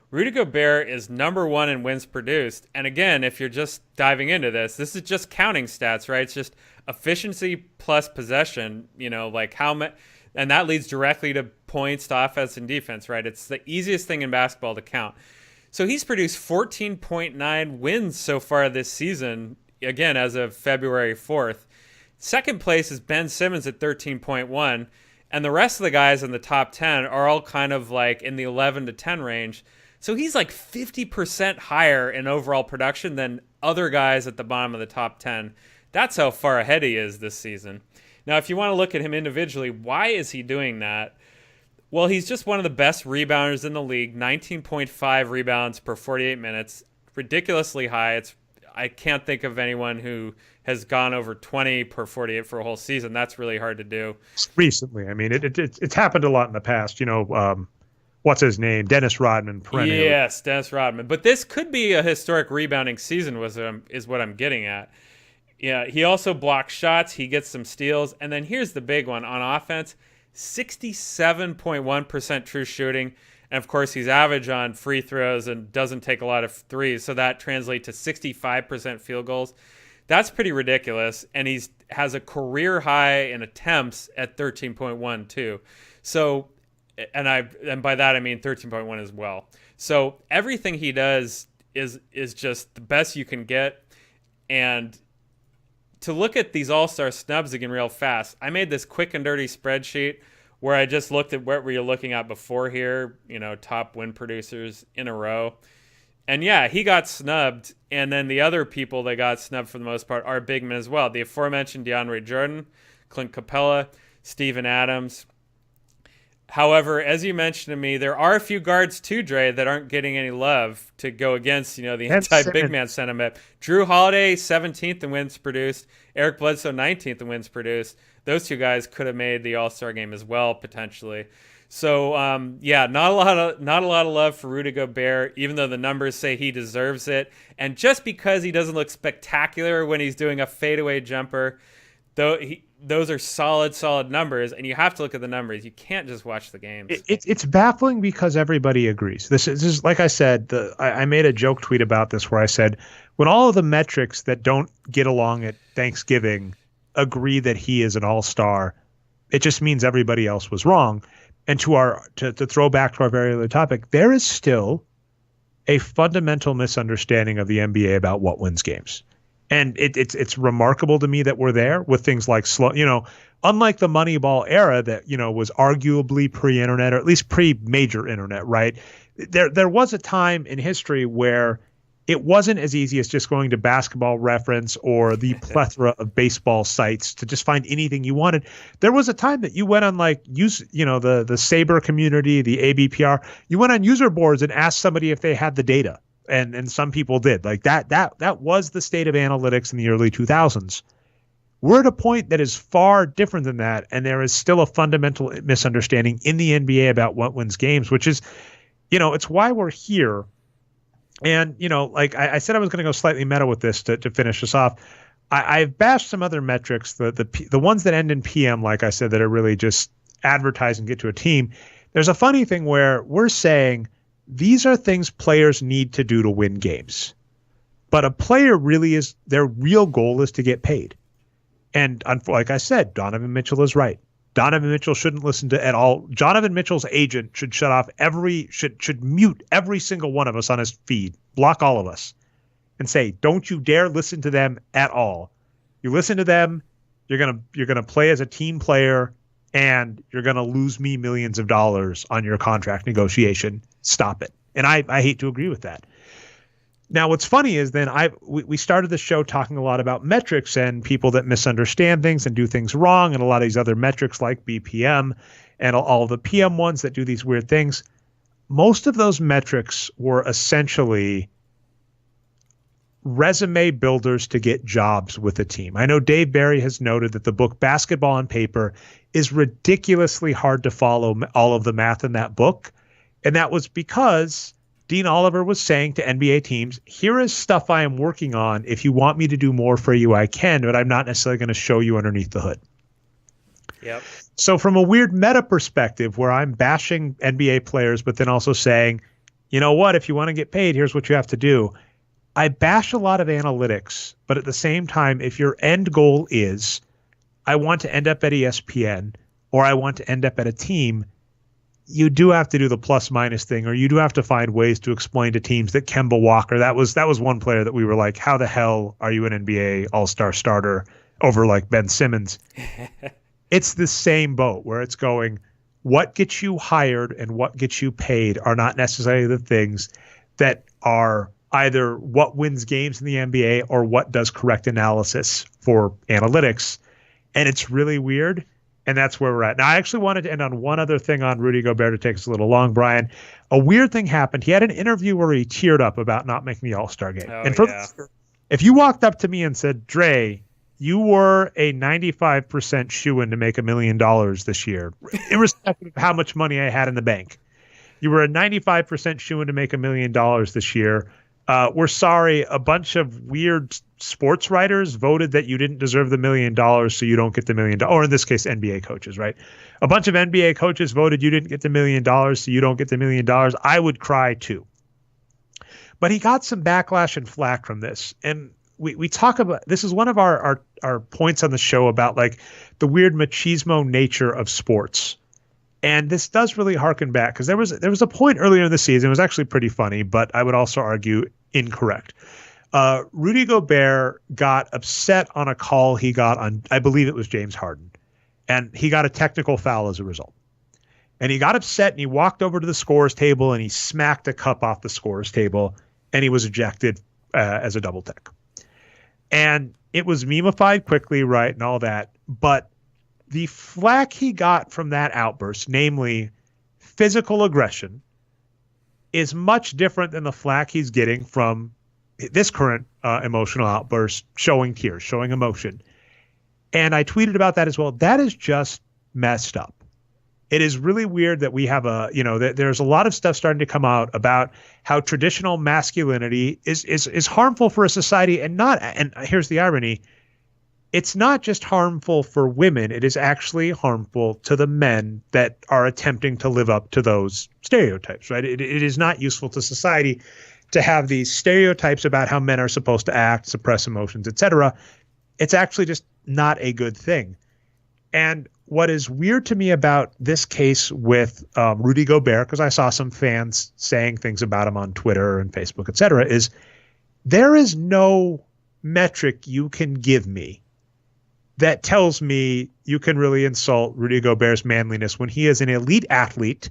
Rudy Gobert is number one in wins produced. And again, if you're just diving into this is just counting stats, right? It's just efficiency plus possession, like how much, and that leads directly to points, to offense and defense, right? It's the easiest thing in basketball to count. So he's produced 14.9 wins so far this season, again, as of February 4th. Second place is Ben Simmons at 13.1, and the rest of the guys in the top 10 are all kind of like in the 11 to 10 range. So he's like 50% higher in overall production than other guys at the bottom of the top 10. That's how far ahead he is this season. Now, if you want to look at him individually, why is he doing that? Well, he's just one of the best rebounders in the league, 19.5 rebounds per 48 minutes, ridiculously high. I can't think of anyone who has gone over 20 per 48 for a whole season. That's really hard to do. Recently, I mean, it's happened a lot in the past. What's his name? Dennis Rodman. Perennial. Yes, Dennis Rodman. But this could be a historic rebounding season, is what I'm getting at. Yeah, he also blocks shots. He gets some steals. And then here's the big one. On offense, 67.1% true shooting. And, of course, he's average on free throws and doesn't take a lot of threes. So that translates to 65% field goals. That's pretty ridiculous. And he has a career high in attempts at 13.1 too. So, and by that I mean 13.1 as well. So everything he does is just the best you can get. And to look at these all-star snubs again real fast, I made this quick and dirty spreadsheet where I just looked at what we were looking at before here, top win producers in a row. And yeah, he got snubbed. And then the other people that got snubbed for the most part are big men as well. The aforementioned DeAndre Jordan, Clint Capella, Steven Adams. However, as you mentioned to me, there are a few guards too, Dre, that aren't getting any love to go against, the anti-big man sentiment. Drew Holiday, 17th in wins produced. Eric Bledsoe, 19th in wins produced. Those two guys could have made the All-Star game as well, potentially. So, not a lot of love for Rudy Gobert, even though the numbers say he deserves it. And just because he doesn't look spectacular when he's doing a fadeaway jumper, though those are solid numbers, and you have to look at the numbers. You can't just watch the games. It's baffling because everybody agrees. This is like I said. I made a joke tweet about this where I said, when all of the metrics that don't get along at Thanksgiving agree that he is an all-star, it just means everybody else was wrong. And to throw back to our very other topic, there is still a fundamental misunderstanding of the NBA about what wins games. And it's remarkable to me that we're there with things like unlike the Moneyball era that, was arguably pre-internet, or at least pre-major internet, right? There was a time in history where it wasn't as easy as just going to Basketball Reference or the plethora of baseball sites to just find anything you wanted. There was a time that you went on the Sabre community, the ABPR, you went on user boards and asked somebody if they had the data. And some people did. Like that was the state of analytics in the early 2000s. We're at a point that is far different than that, and there is still a fundamental misunderstanding in the NBA about what wins games, which is, it's why we're here. And, like I said, I was going to go slightly meta with this to finish this off. I've bashed some other metrics, the ones that end in PM, like I said, that are really just advertise and get to a team. There's a funny thing where we're saying these are things players need to do to win games. But a player their real goal is to get paid. And like I said, Donovan Mitchell is right. Donovan Mitchell shouldn't listen to at all. Donovan Mitchell's agent should should mute every single one of us on his feed, block all of us, and say, don't you dare listen to them at all. You listen to them, you're gonna play as a team player, and you're gonna lose me millions of dollars on your contract negotiation. Stop it. And I hate to agree with that. Now, what's funny is then we started the show talking a lot about metrics and people that misunderstand things and do things wrong, and a lot of these other metrics like BPM and all the PM ones that do these weird things. Most of those metrics were essentially resume builders to get jobs with a team. I know Dave Barry has noted that the book Basketball on Paper is ridiculously hard to follow all of the math in that book. And that was because Dean Oliver was saying to NBA teams, here is stuff I am working on. If you want me to do more for you, I can, but I'm not necessarily going to show you underneath the hood. Yep. So from a weird meta perspective where I'm bashing NBA players, but then also saying, you know what, if you want to get paid, here's what you have to do. I bash a lot of analytics, but at the same time, if your end goal is, I want to end up at ESPN or I want to end up at a team, you do have to do the plus minus thing, or you do have to find ways to explain to teams that Kemba Walker, that was one player that we were like, how the hell are you an NBA all-star starter over like Ben Simmons? It's the same boat where it's going, what gets you hired and what gets you paid are not necessarily the things that are either what wins games in the NBA or what does correct analysis for analytics. And it's really weird. And that's where we're at. Now, I actually wanted to end on one other thing on Rudy Gobert to take us a little long, Brian. A weird thing happened. He had an interview where he teared up about not making the All-Star game. Oh, and yeah. If you walked up to me and said, Dre, you were a 95% shoo-in to make $1 million this year, irrespective of how much money I had in the bank. You were a 95% shoo-in to make $1 million this year. We're sorry, a bunch of weird sports writers voted that you didn't deserve the $1 million, so you don't get the $1 million. Or in this case, NBA coaches, right? A bunch of NBA coaches voted you didn't get the $1 million, so you don't get the $1 million. I would cry too. But he got some backlash and flack from this. And we talk about, this is one of our points on the show about like the weird machismo nature of sports. And this does really harken back because there was a point earlier in the season. It was actually pretty funny, but I would also argue incorrect. Rudy Gobert got upset on a call he got on, I believe it was James Harden, and he got a technical foul as a result. And he got upset and he walked over to the scorer's table and he smacked a cup off the scorer's table and he was ejected as a double tech. And it was memeified quickly, right, and all that. But the flack he got from that outburst, namely physical aggression, is much different than the flack he's getting from this current emotional outburst, showing tears, showing emotion. And I tweeted about that as well. That is just messed up. It is really weird that we have there's a lot of stuff starting to come out about how traditional masculinity is harmful for a society and here's the irony. it's not just harmful for women. It is actually harmful to the men that are attempting to live up to those stereotypes, right? It is not useful to society to have these stereotypes about how men are supposed to act, suppress emotions, etc. It's actually just not a good thing. And what is weird to me about this case with Rudy Gobert, because I saw some fans saying things about him on Twitter and Facebook, etc., is there is no metric you can give me that tells me you can really insult Rudy Gobert's manliness when he is an elite athlete,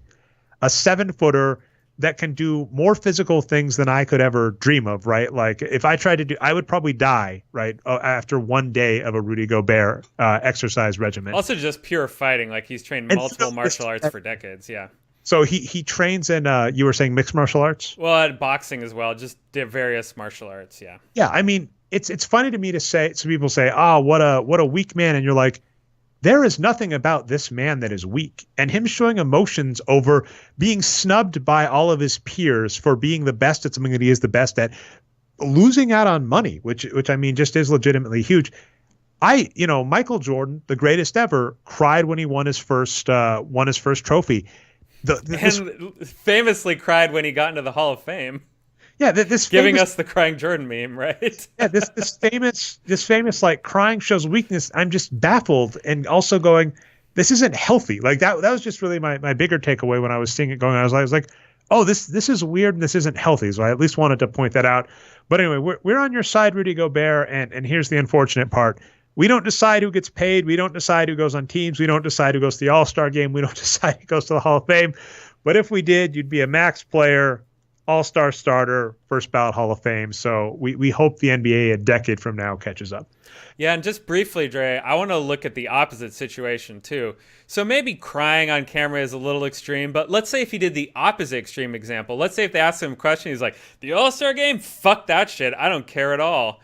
a 7-footer that can do more physical things than I could ever dream of, right? Like if I tried to do, I would probably die, right? After one day of a Rudy Gobert exercise regimen. Also just pure fighting. Like he's trained multiple martial arts for decades. Yeah. So he trains in, you were saying mixed martial arts? Well, at boxing as well, just various martial arts. Yeah. Yeah. I mean, it's funny to me to say, some people say, oh, what a weak man. And you're like, there is nothing about this man that is weak. And him showing emotions over being snubbed by all of his peers for being the best at something that he is the best at, losing out on money, which I mean, just is legitimately huge. Michael Jordan, the greatest ever, cried when he won his first trophy. And famously cried when he got into the Hall of Fame. Yeah, giving us the crying Jordan meme, right? Yeah, this famous like crying shows weakness. I'm just baffled and also going, this isn't healthy. Like that was just really my bigger takeaway when I was seeing it going. I was like, oh, this is weird and this isn't healthy. So I at least wanted to point that out. But anyway, we're on your side, Rudy Gobert, and here's the unfortunate part. We don't decide who gets paid. We don't decide who goes on teams. We don't decide who goes to the All-Star game. We don't decide who goes to the Hall of Fame. But if we did, you'd be a max player, All-Star starter, first ballot Hall of Fame. So we hope the NBA a decade from now catches up. Yeah, and just briefly, Dre, I want to look at the opposite situation too. So maybe crying on camera is a little extreme, but let's say if he did the opposite extreme example. Let's say if they asked him a question, he's like, the All-Star game? Fuck that shit. I don't care at all.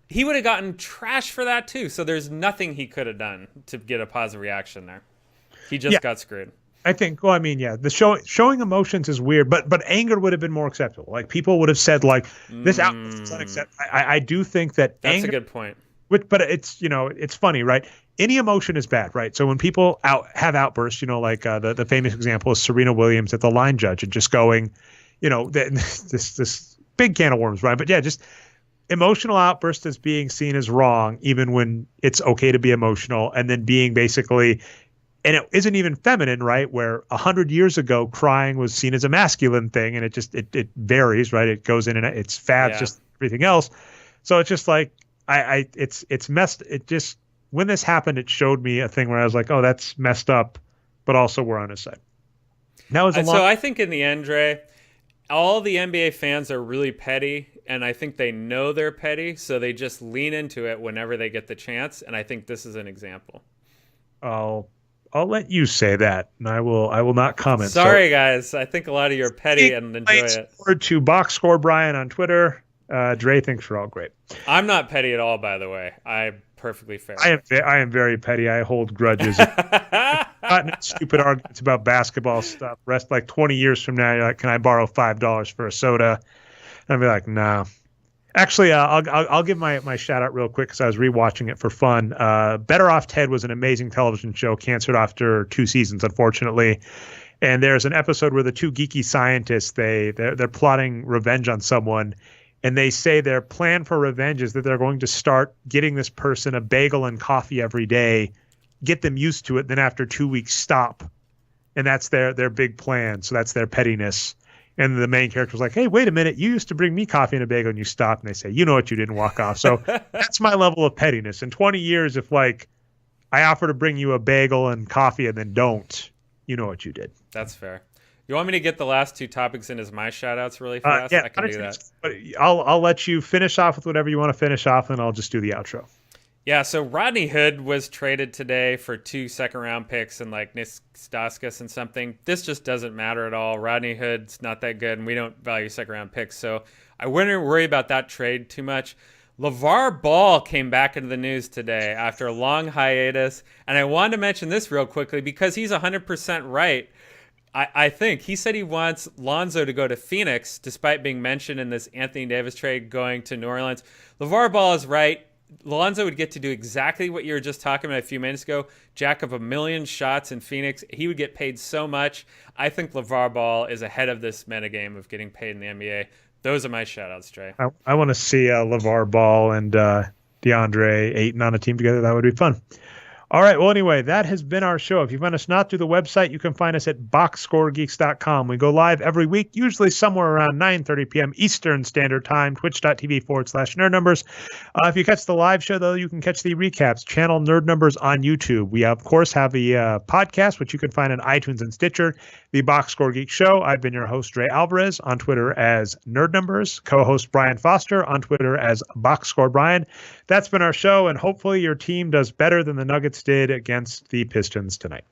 He would have gotten trash for that too. So there's nothing he could have done to get a positive reaction there. He just got screwed. I think, well, I mean, yeah, the showing emotions is weird, but anger would have been more acceptable. Like people would have said, like, this outburst is unacceptable. I do think that that's anger, a good point. But it's, it's funny, right? Any emotion is bad, right? So when people have outbursts, like the famous example is Serena Williams at the line judge and just going, this big can of worms, right? But yeah, just emotional outburst is being seen as wrong, even when it's okay to be emotional, and then being basically. And it isn't even feminine, right? Where 100 years ago, crying was seen as a masculine thing, and it varies, right? It goes in and it's fads, just everything else. So it's just like it's messed. It just when this happened, it showed me a thing where I was like, oh, that's messed up, but also we're on his side. That was so I think in the end, Dre, all the NBA fans are really petty, and I think they know they're petty, so they just lean into it whenever they get the chance. And I think this is an example. I'll let you say that, and I will not comment. Sorry, guys. I think a lot of you are petty and enjoy it. Forward to Boxscore Brian on Twitter. Dre thinks we're all great. I'm not petty at all, by the way. I'm perfectly fair. I am very petty. I hold grudges. Stupid arguments about basketball stuff. Rest like 20 years from now, you're like, can I borrow $5 for a soda? And I'll be like, no. Actually, I'll give my shout out real quick because I was rewatching it for fun. Better Off Ted was an amazing television show, canceled after 2 seasons, unfortunately. And there's an episode where the 2 geeky scientists they're plotting revenge on someone, and they say their plan for revenge is that they're going to start getting this person a bagel and coffee every day, get them used to it, then after 2 weeks stop, and that's their big plan. So that's their pettiness. And the main character was like, hey, wait a minute. You used to bring me coffee and a bagel and you stopped. And they say, you know what, you didn't walk off. So that's my level of pettiness. In 20 years, if like I offer to bring you a bagel and coffee and then don't, you know what you did. That's fair. You want me to get the last 2 topics in as my shout outs really fast? Yeah, I can do that. But I'll let you finish off with whatever you want to finish off, and I'll just do the outro. Yeah, so Rodney Hood was traded today for 2 second-round picks and like Kristaps and something. This just doesn't matter at all. Rodney Hood's not that good, and we don't value second-round picks, so I wouldn't worry about that trade too much. LeVar Ball came back into the news today after a long hiatus, and I wanted to mention this real quickly because he's 100% right. I think he said he wants Lonzo to go to Phoenix, despite being mentioned in this Anthony Davis trade going to New Orleans. LeVar Ball is right. Lonzo would get to do exactly what you were just talking about a few minutes ago. Jack up 1,000,000 shots in Phoenix. He would get paid so much. I think LeVar Ball is ahead of this metagame of getting paid in the NBA. Those are my shout-outs, Trey. I want to see LeVar Ball and DeAndre Ayton on a team together. That would be fun. All right. Well, anyway, that has been our show. If you find us not through the website, you can find us at boxscoregeeks.com. We go live every week, usually somewhere around 9:30 p.m. Eastern Standard Time, twitch.tv/nerd numbers. If you catch the live show, though, you can catch the recaps, channel Nerd Numbers on YouTube. We, of course, have the podcast, which you can find on iTunes and Stitcher, the Box Score Geek Show. I've been your host, Dre Alvarez, on Twitter as Nerd Numbers, co-host Brian Foster on Twitter as Boxscore Brian. That's been our show, and hopefully your team does better than the Nuggets did against the Pistons tonight.